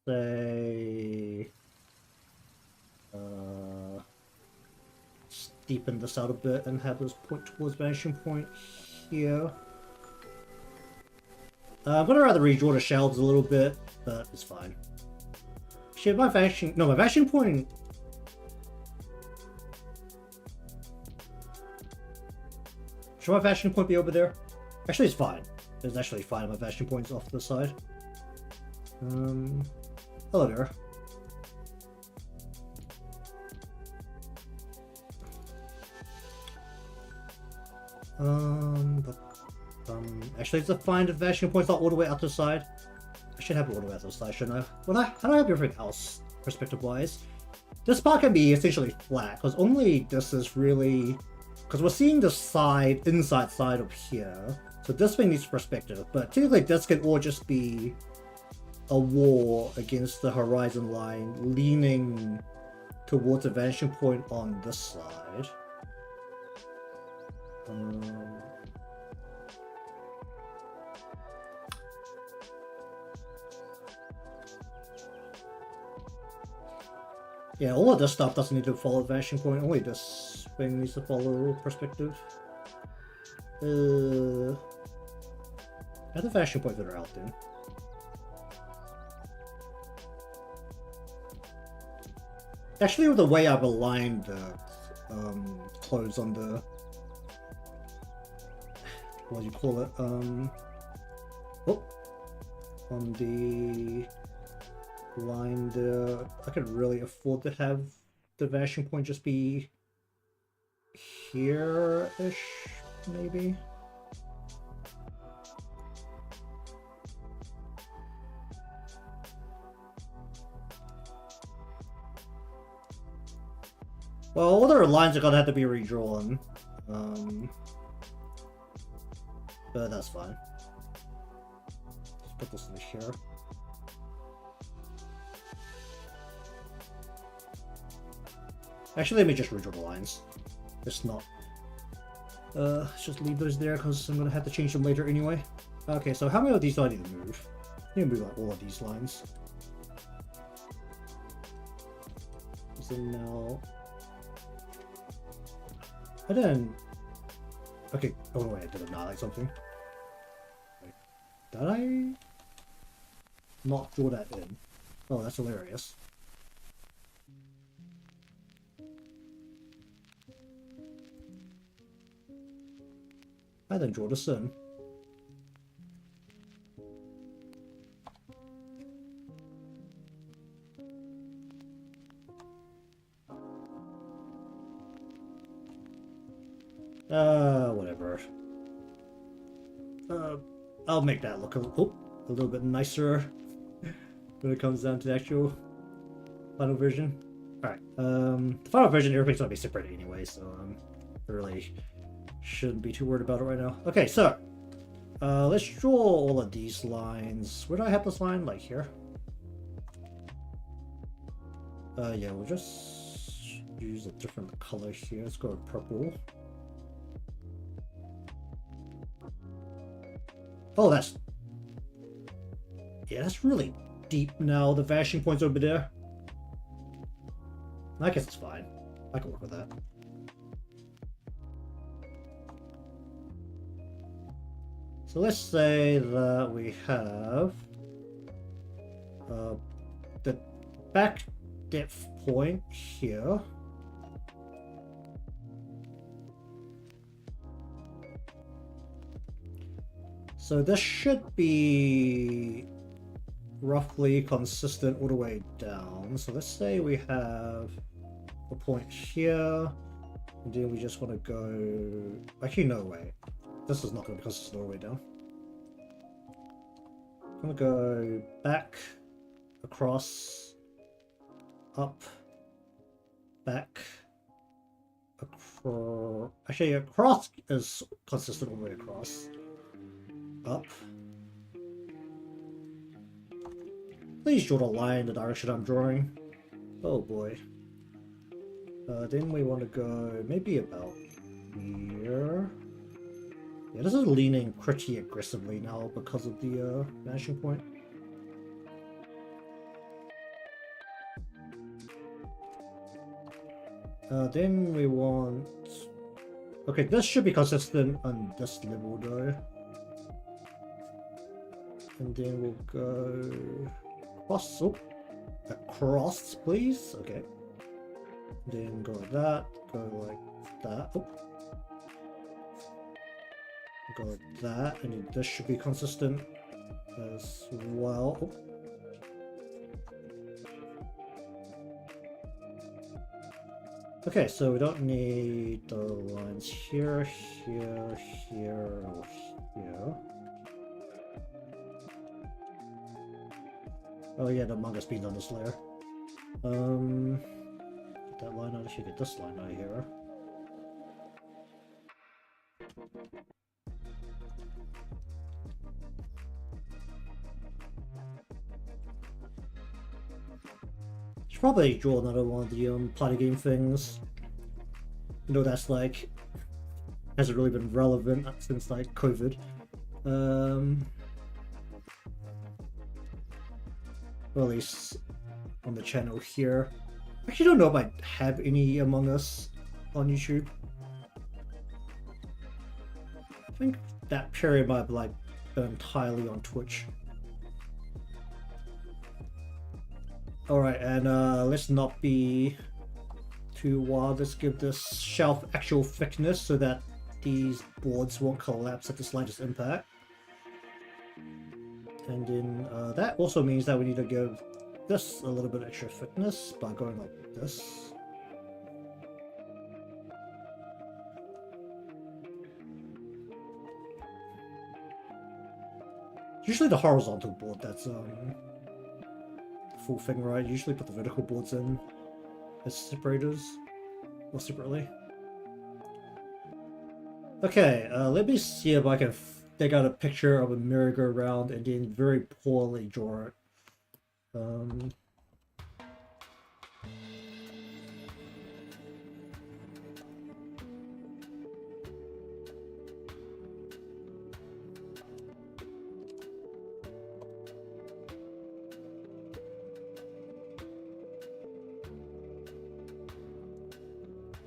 say... deepen this out a bit and have this point towards vanishing point here. I'm gonna rather redraw the shelves a little bit, but it's fine. Shit, my vanishing point. Should my vanishing point be over there? Actually, it's fine. It's actually fine. My vanishing point's off to the side. Hello there. Actually, it's a fine. The vanishing point's not all the way out to the side. I should have it all the way out to the side, shouldn't I? How do I have everything else, perspective-wise? this part can be essentially flat, because only this is really... Because we're seeing the side, inside side of here, so this thing needs perspective, but typically this can all just be a wall against the horizon line, leaning towards a vanishing point on this side. Yeah, all of this stuff doesn't need to follow vanishing point, only this thing needs to follow perspective. Add the vanishing point that are out then. Actually, with the way I've aligned the clothes on the... What do you call it? On the line there, I could really afford to have the vanishing point just be here-ish, maybe? Well, all their lines are gonna have to be redrawn. But that's fine. Let's put this in here. Actually, let me just redraw the lines. It's not. Just leave those there because I'm gonna have to change them later anyway. Okay, so how many of these do I need to move? I need to move like all of these lines. So now... I didn't... Okay, oh wait, I did not like something. Wait, did I not draw that in? Oh, that's hilarious. I didn't draw this in. Whatever. I'll make that look a little bit nicer when it comes down to the actual final version. Alright, the final version, everything's gonna be separated anyway, so I really shouldn't be too worried about it right now. Okay, so let's draw all of these lines. Where do I have this line? Like here? Yeah, we'll just use a different color here. Let's go with purple. Oh, that's... Yeah, that's really deep now. The vanishing point's over there. I guess it's fine. I can work with that. So let's say that we have the back depth point here. So this should be roughly consistent all the way down. So let's say we have a point here, and then we just want to go... Actually, no, wait. This is not going to be consistent all the way down. I'm going to go back, across, up, back, across... Actually, across is consistent all the way across. Up. Please draw the line in the direction I'm drawing. Oh boy. Then we want to go maybe about here. Yeah, this is leaning pretty aggressively now because of the vanishing point. Then we want... Okay, this should be consistent on this level though. And then we'll go across, across, please. Okay. Then go like that, go like that. Oh. Go like that, and this should be consistent as well. Oh. Okay, so we don't need the lines here, here, here, or here. Oh yeah, the manga speed on this layer. that line out of here, get this line out of here. Should probably draw another one of the party game things. You know, that's like hasn't really been relevant since like COVID. Or at least on the channel here. I actually don't know if I have any Among Us on YouTube. I think that period might have like been entirely on Twitch. Alright, and let's not be too wild. Let's give this shelf actual thickness so that these boards won't collapse at the slightest impact. And then that also means that we need to give this a little bit extra thickness by going like this. Usually the horizontal board that's full thing, right? Usually put the vertical boards in as separators or separately. Okay, let me see if I can dig out a picture of a merry-go-round and then very poorly draw it.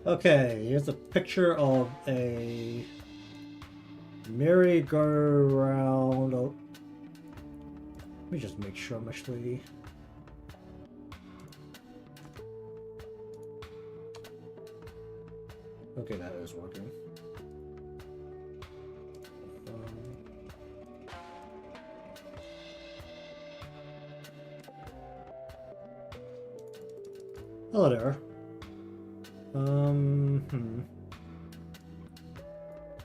Okay, here's a picture of a merry-go-round. Oh, let me just make sure I'm actually... Okay, that is working. Hello there.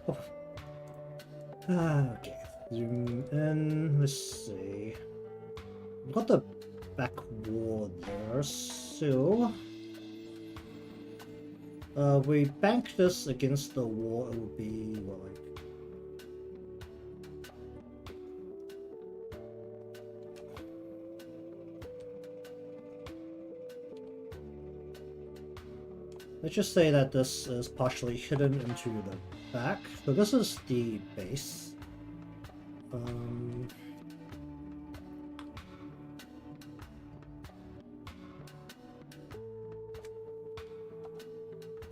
Oh. Okay, zoom in, let's see. I've got the back wall there, so... we bank this against the wall, it would be, what, like... Let's just say that this is partially hidden into the back. So this is the base.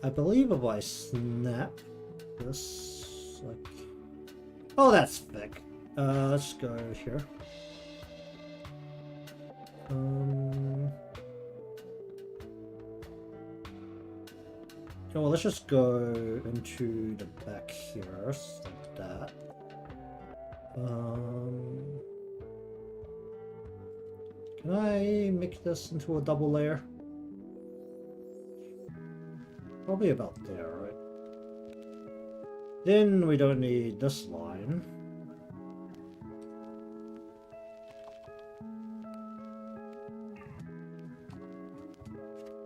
I believe if I snap this, like... Oh, that's thick. Let's go here. Well, let's just go into the back here, like that. Can I make this into a double layer? Probably about there, right? Then we don't need this line.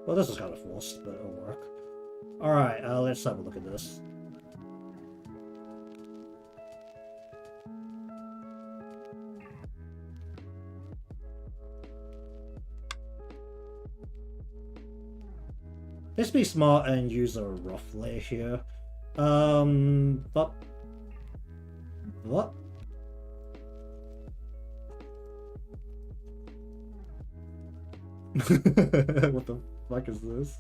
Well, this is kind of forced, but it'll work. Alright, let's have a look at this. Let's be smart and use a rough layer here. But... What? What the fuck is this?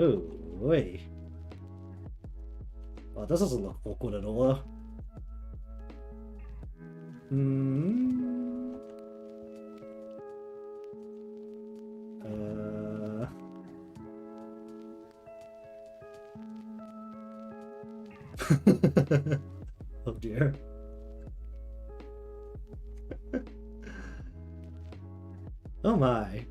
Oh, wait. Oh, this doesn't look awkward at all. Oh dear. Oh my.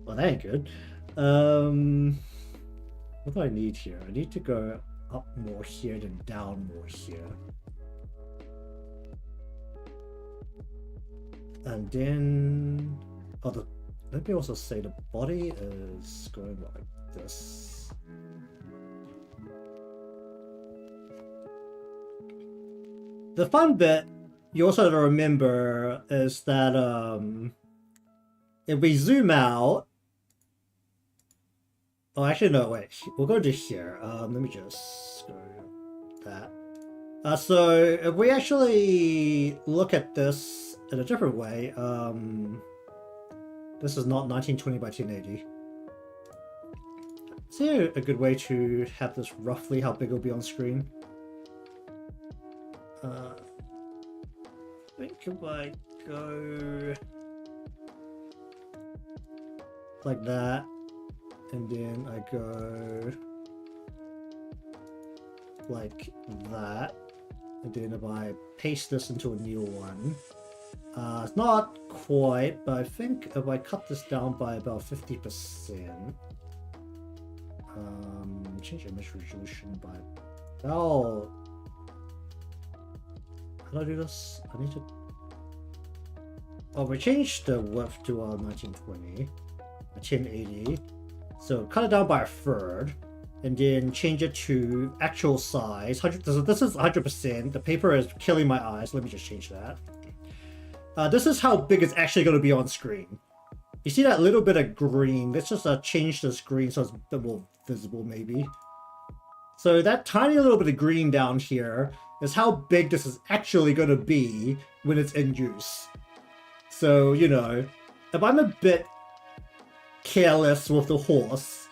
Well, that ain't good. What do I need here? I need to go up more here than down more here. And then... Oh, let me also say the body is going like this. The fun bit you also have to remember is that if we zoom out... Oh, actually, no, wait. We'll go to here. Let me just go that. So if we actually look at this in a different way, this is not 1920 by 1080. Is there a good way to have this roughly how big it'll be on screen? I think if I go like that, and then I go like that, and then if I paste this into a new one, it's not quite, but I think if I cut this down by about 50%, change image resolution by about... How do I do this? I need to... Oh, we changed the width to 1920, 1080. So cut it down by a third, and then change it to actual size. This is 100%. The paper is killing my eyes. Let me just change that. This is how big it's actually going to be on screen. You see that little bit of green? Let's just change the screen so it's a bit more visible, maybe. So that tiny little bit of green down here is how big this is actually going to be when it's in use. So, you know, if I'm a bit careless with the horse,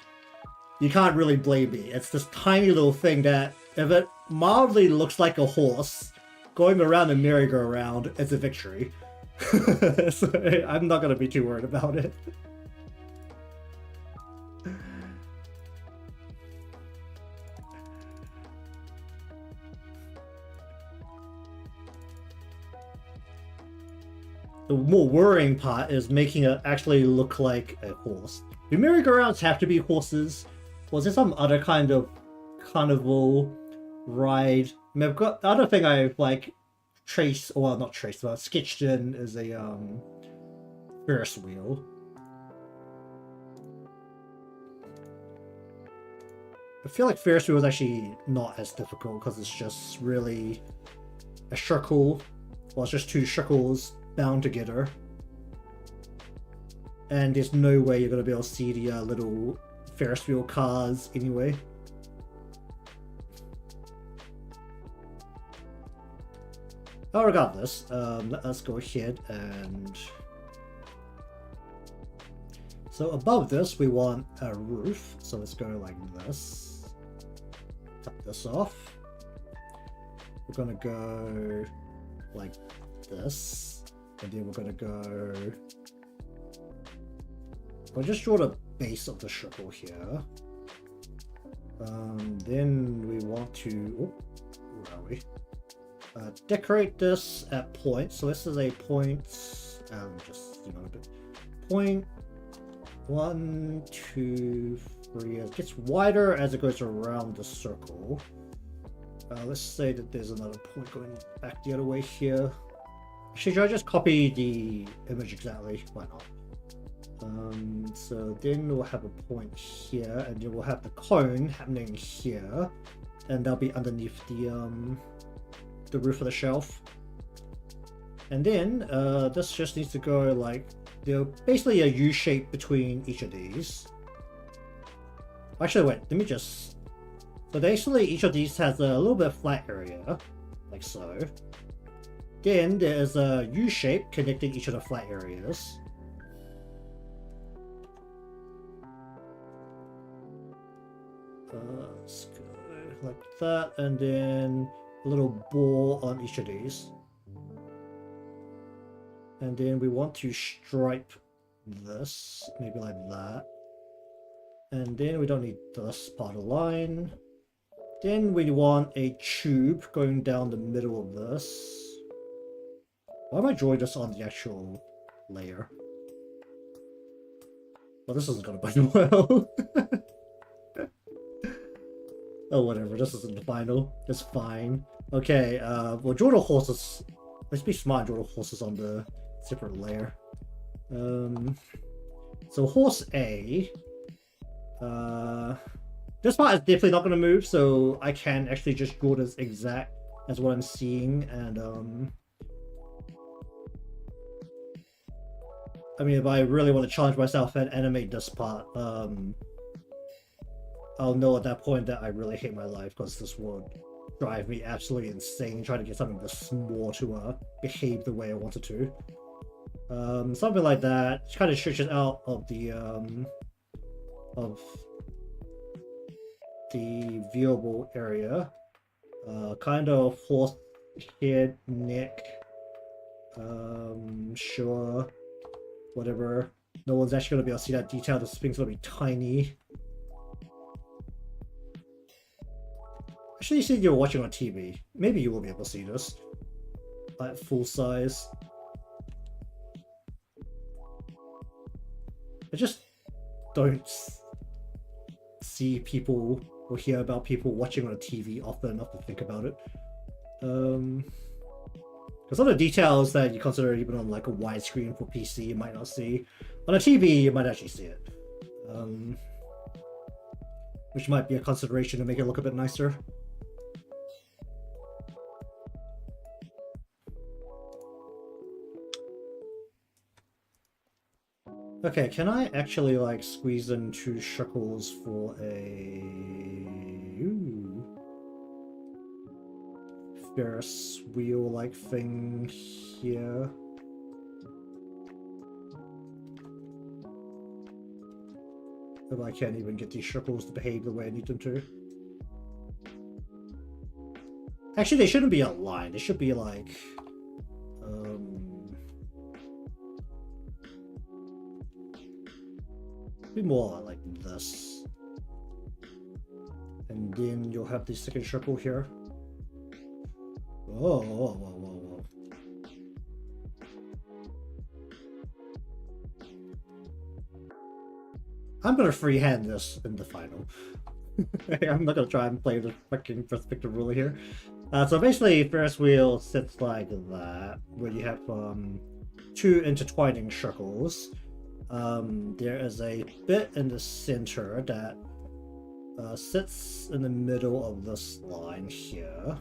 you can't really blame me. It's this tiny little thing that, if it mildly looks like a horse going around a merry-go-round, it's a victory. So I'm not gonna be too worried about it. The more worrying part is making it actually look like a horse. Do merry-go-rounds have to be horses? Was there some other kind of carnival ride? I mean, I've got the other thing I've like traced, well, not traced, but sketched in is a Ferris wheel. I feel like Ferris wheel is actually not as difficult because it's just really a circle. Well, it's just two circles bound together, and there's no way you're gonna be able to see the little Ferris wheel cars anyway. Oh, regardless, let's go ahead and... So above this, we want a roof. So let's go like this. Cut this off. We're gonna go like this. And then we're gonna go... I'll just draw the base of the circle here. Then we want to... Oh, where are we? Decorate this at points. So this is a point, just, you know, a bit. Point 1, 2, 3. It gets wider as it goes around the circle. Let's say that there's another point going back the other way here. Should I just copy the image exactly? Why not? So then we'll have a point here, and then we'll have the cone happening here, and that'll be underneath the roof of the shelf. And then this just needs to go like, they're basically a U shape between each of these. Actually, wait, let me just... So basically each of these has a little bit of flat area, like so. Then there's a U shape connecting each of the flat areas. Let's go like that, and then a little ball on each of these. And then we want to stripe this, maybe like that. And then we don't need this part of the line. Then we want a tube going down the middle of this. Why am I drawing this on the actual layer? Well, this isn't gonna bite well. Oh, whatever. This isn't the final. It's fine. Okay. We'll draw the horses. Let's be smart. Draw the horses on the separate layer. So horse A. This part is definitely not going to move, so I can actually just draw this exact as what I'm seeing, and I mean, if I really want to challenge myself and animate this part, I'll know at that point that I really hate my life, because this would drive me absolutely insane trying to get something this small to behave the way I want it to. Something like that kind of stretches out of the viewable area. Kind of horse head, neck, sure, whatever. No one's actually going to be able to see that detail. This thing's going to be tiny. Actually, you said you're watching on TV. Maybe you will be able to see this at full size. I just don't see people or hear about people watching on a TV often enough to think about it. Because some of the details that you consider even on like a widescreen for PC you might not see. On a TV you might actually see it. Which might be a consideration to make it look a bit nicer. Okay, can I actually like squeeze in 2 shekels for a Ferris wheel like thing here? If I can't even get these shekels to behave the way I need them to. Actually, they shouldn't be aligned. They should be like be more like this, and then you'll have the second circle here. Whoa, whoa, whoa, whoa, whoa. I'm gonna freehand this in the final. I'm not gonna try and play the fucking perspective ruler here. So basically, Ferris wheel sits like that, where you have 2 intertwining circles. There is a bit in the center that sits in the middle of this line here.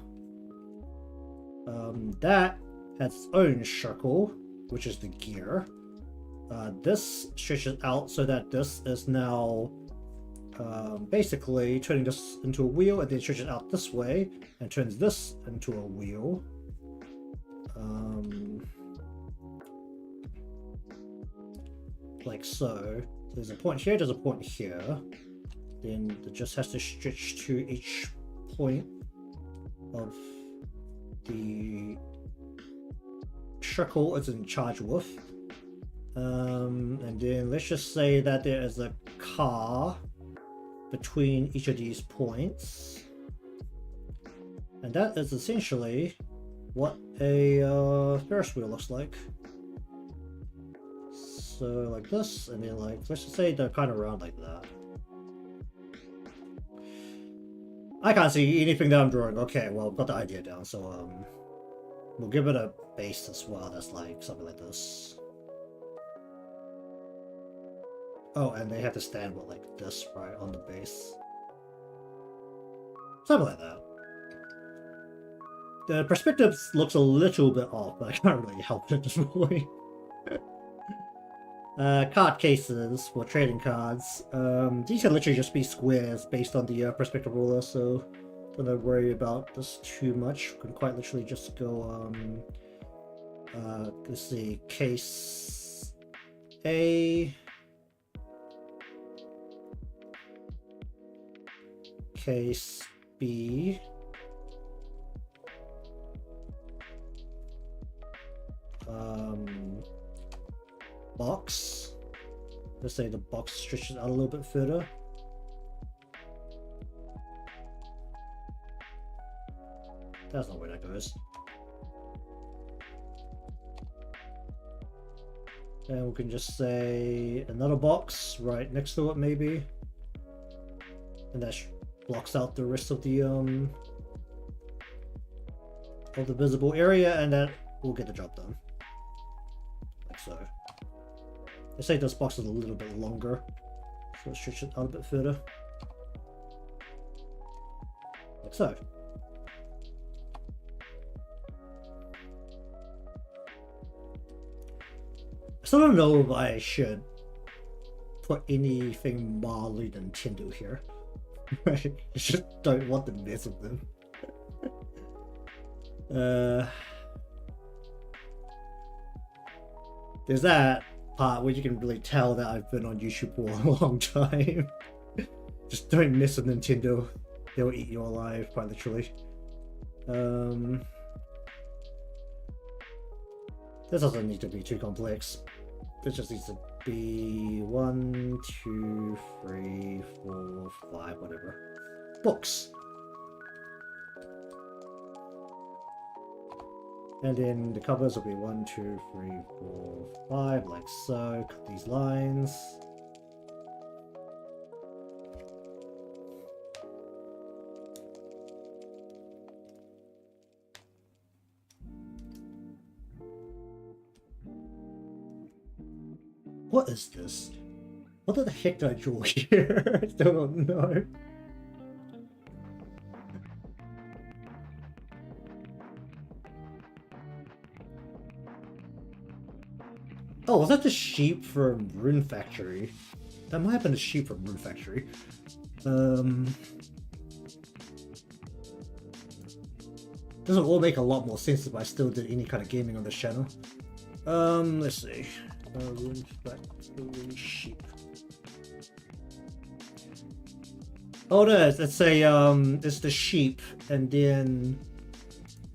That has its own circle, which is the gear. This stretches out so that this is now basically turning this into a wheel, and then stretches out this way and turns this into a wheel. Like so. There's a point here, there's a point here. Then it just has to stretch to each point of the circle it's in charge with. And then let's just say that there is a car between each of these points. And that is essentially what a Ferris wheel looks like. So like this, and then like, let's just say they're kind of round like that. I can't see anything that I'm drawing. Okay, well, I've got the idea down, so we'll give it a base as well that's like something like this. Oh, and they have to stand with like this right on the base. Something like that. The perspective looks a little bit off, but I can't really help it at this point. Card cases for trading cards. These can literally just be squares based on the perspective ruler, so don't have to worry about this too much. We can quite literally just go, let's see, case A, case B, box. Let's say the box stretches out a little bit further. That's not where that goes. And we can just say another box right next to it, maybe. And that's blocks out the rest of the visible area, and that will get the job done. Like so. Let's say this box is a little bit longer, so let's stretch it out a bit further. Like so. I still don't know if I should put anything mildly Nintendo here. I just don't want to mess with them. There's that part where you can really tell that I've been on YouTube for a long time. Just don't mess with Nintendo. They'll eat you alive, quite literally. This doesn't need to be too complex. This just needs to be 1, 2, 3, 4, 5, whatever. Books. And then the covers will be 1, 2, 3, 4, 5, like so. Cut these lines. What is this? What the heck did I draw here? I still don't know. Oh, was that the sheep from Rune Factory? That might have been the sheep from Rune Factory. This will all make a lot more sense if I still did any kind of gaming on this channel. Let's see. Rune Factory sheep. Oh, no, let's say it's the sheep and then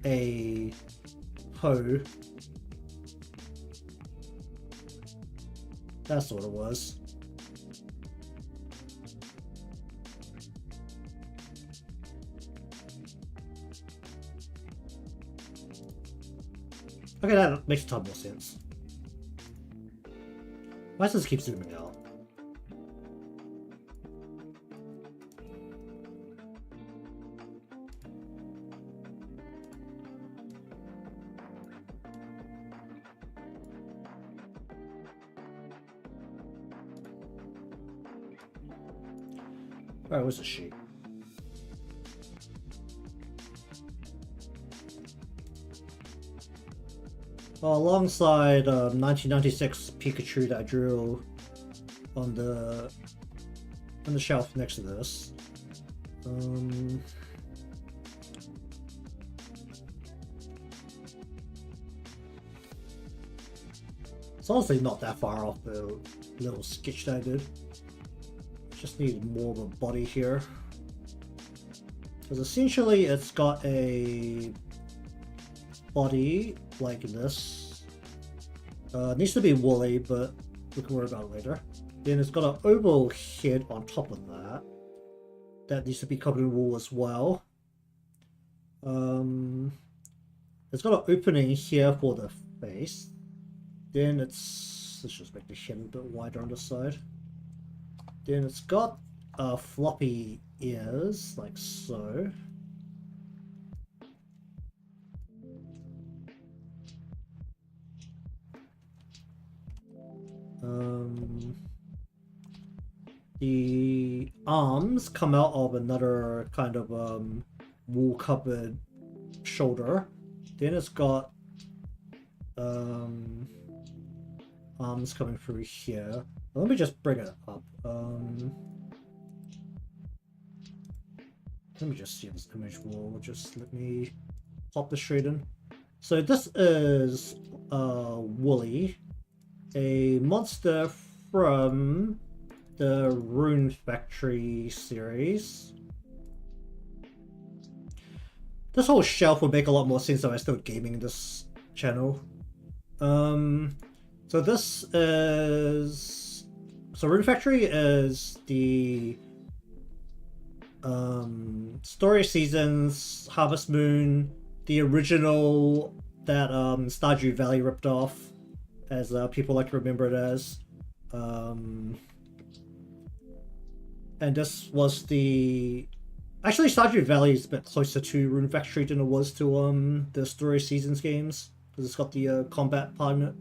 a hoe. That's what it was. Okay, that makes a ton more sense. Why does this keep zooming out? Alright, where's the sheep? Well, alongside 1996 Pikachu that I drew on the shelf next to this. It's honestly not that far off the little sketch that I did. Just need more of a body here. Because essentially it's got a body like this. Needs to be woolly, but we can worry about it later. Then it's got an oval head on top of that. That needs to be covered in wool as well. It's got an opening here for the face. Then let's just make the head a bit wider on the side. Then it's got floppy ears, like so. The arms come out of another kind of wool covered shoulder. Then it's got arms coming through here. Let me just bring it up. Let me just see this image will just let me pop this straight in. So this is Wooly, a monster from the Rune Factory series. This whole shelf would make a lot more sense if I started gaming this channel. So this is... So Rune Factory is the Story Seasons, Harvest Moon, the original that Stardew Valley ripped off, as people like to remember it as. And this was the Actually, Stardew Valley is a bit closer to Rune Factory than it was to the Story Seasons games because it's got the combat part in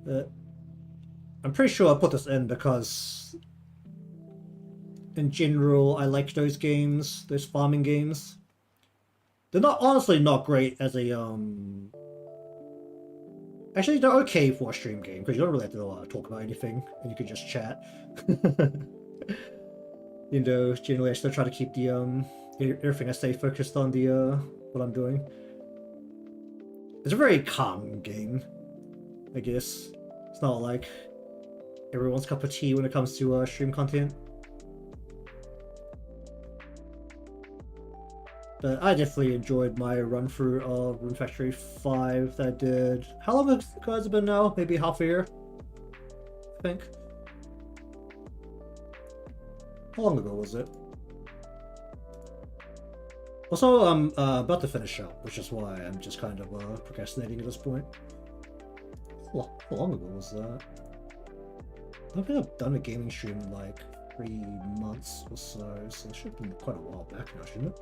it. I'm pretty sure I put this in because, in general, I like those games, those farming games. They're not honestly not great as a Actually, they're okay for a stream game because you don't really have to talk about anything and you can just chat. You know, generally I still try to keep the everything I say focused on the what I'm doing. It's a very calm game, I guess. It's not like everyone's cup of tea when it comes to stream content. But I definitely enjoyed my run through of Rune Factory 5 that I did. How long has it been now? Maybe half a year? I think. How long ago was it? Also, I'm about to finish up, which is why I'm just kind of procrastinating at this point. How long ago was that? I don't think I've done a gaming stream in like 3 months or so, so it should have been quite a while back now, shouldn't it?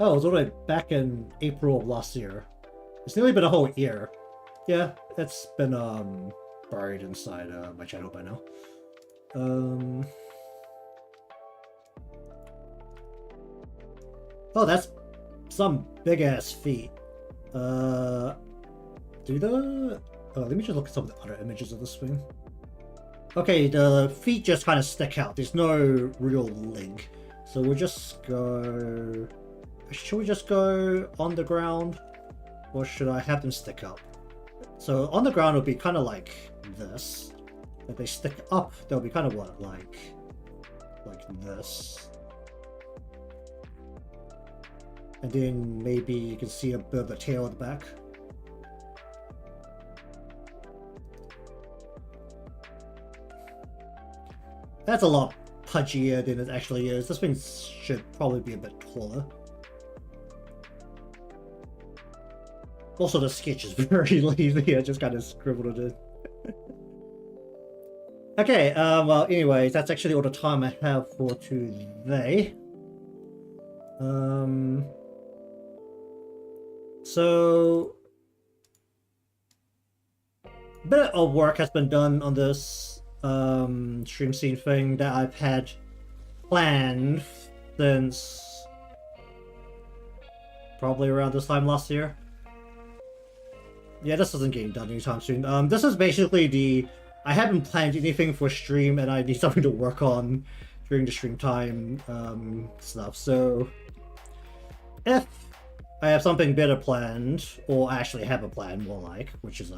Oh, it was already back in April of last year. It's nearly been a whole year. Yeah, it's been buried inside my channel by now. Oh, that's some big ass feet. Let me just look at some of the other images of this thing. Okay, the feet just kind of stick out. There's no real link. So we'll just go... Should we just go on the ground? Or should I have them stick up? So on the ground would be kind of like this. If they stick up, they'll be kind of what, like this. And then maybe you can see a bit of the tail at the back. That's a lot pudgier than it actually is. This thing should probably be a bit taller. Also, the sketch is very lazy. I just kind of scribbled it in. Okay, well, anyways, that's actually all the time I have for today. So... a bit of work has been done on this stream scene thing that I've had planned since probably around this time last year. Yeah, this isn't getting done anytime soon. This is basically I haven't planned anything for stream and I need something to work on during the stream time stuff. So if I have something better planned, or actually have a plan more like, which is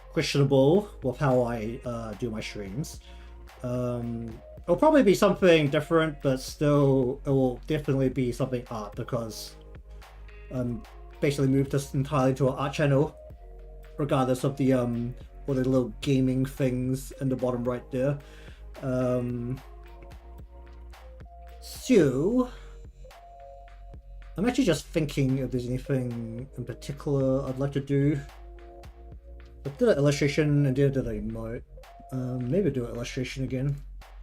questionable with how I do my streams, it'll probably be something different, but still it will definitely be something art because basically moved this entirely to an art channel, regardless of the all the little gaming things in the bottom right there. So I'm actually just thinking if there's anything in particular I'd like to do. I did an illustration and then I did a emote. Maybe do an illustration again,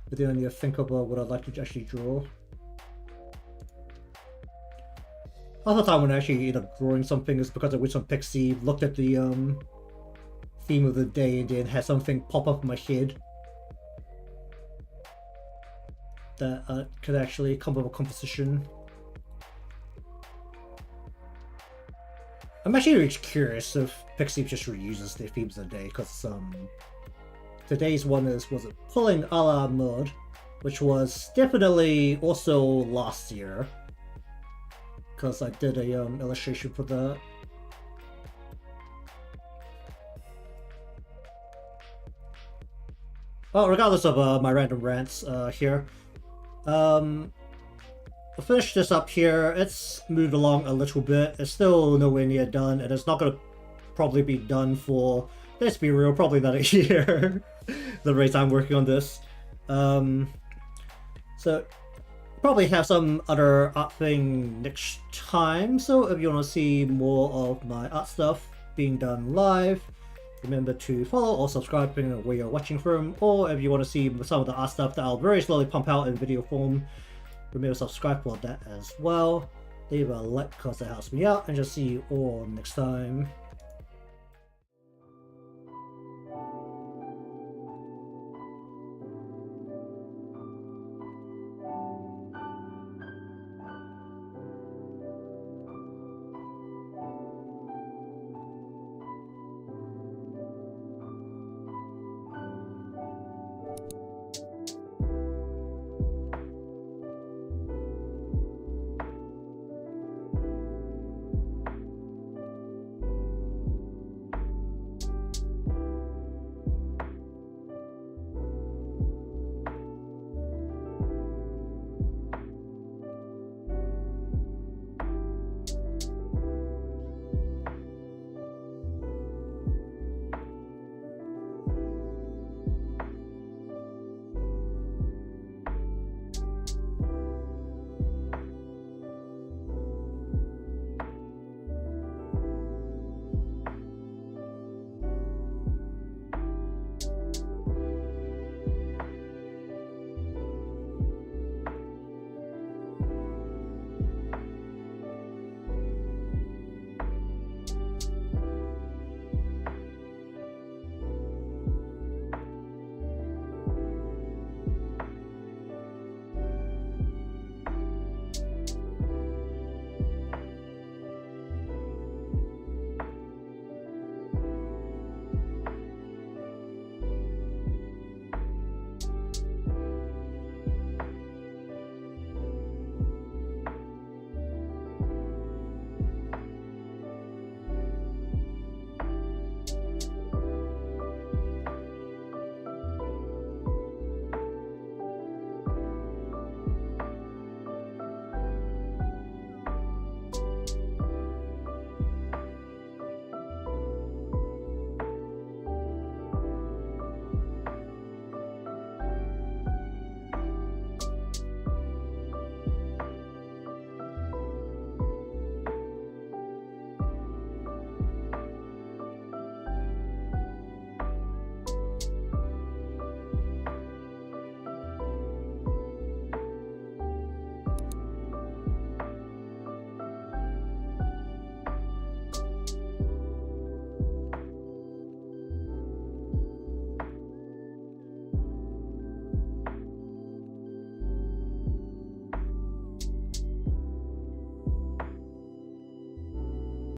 but then I need to think about what I'd like to actually draw. Other time when I actually end up drawing something is because I went on Pixie, looked at the theme of the day, and then had something pop up in my head that could actually come up with a composition. I'm actually really curious if Pixie just reuses their themes of the day, because today's one was it Pulling a la Mode, which was definitely also last year, because I did a illustration for that. Well, regardless of my random rants here, I'll finish this up here. It's moved along a little bit. It's still nowhere near done, and it's not going to probably be done for, let's be real, probably another year. The rate I'm working on this. So probably have some other art thing next time. So if you want to see more of my art stuff, being done live. Remember to follow or subscribe depending on where you're watching from, or if you want to see some of the art stuff that I'll very slowly pump out in video form, remember to subscribe for that as well. Leave a like because that helps me out, and just see you all next time.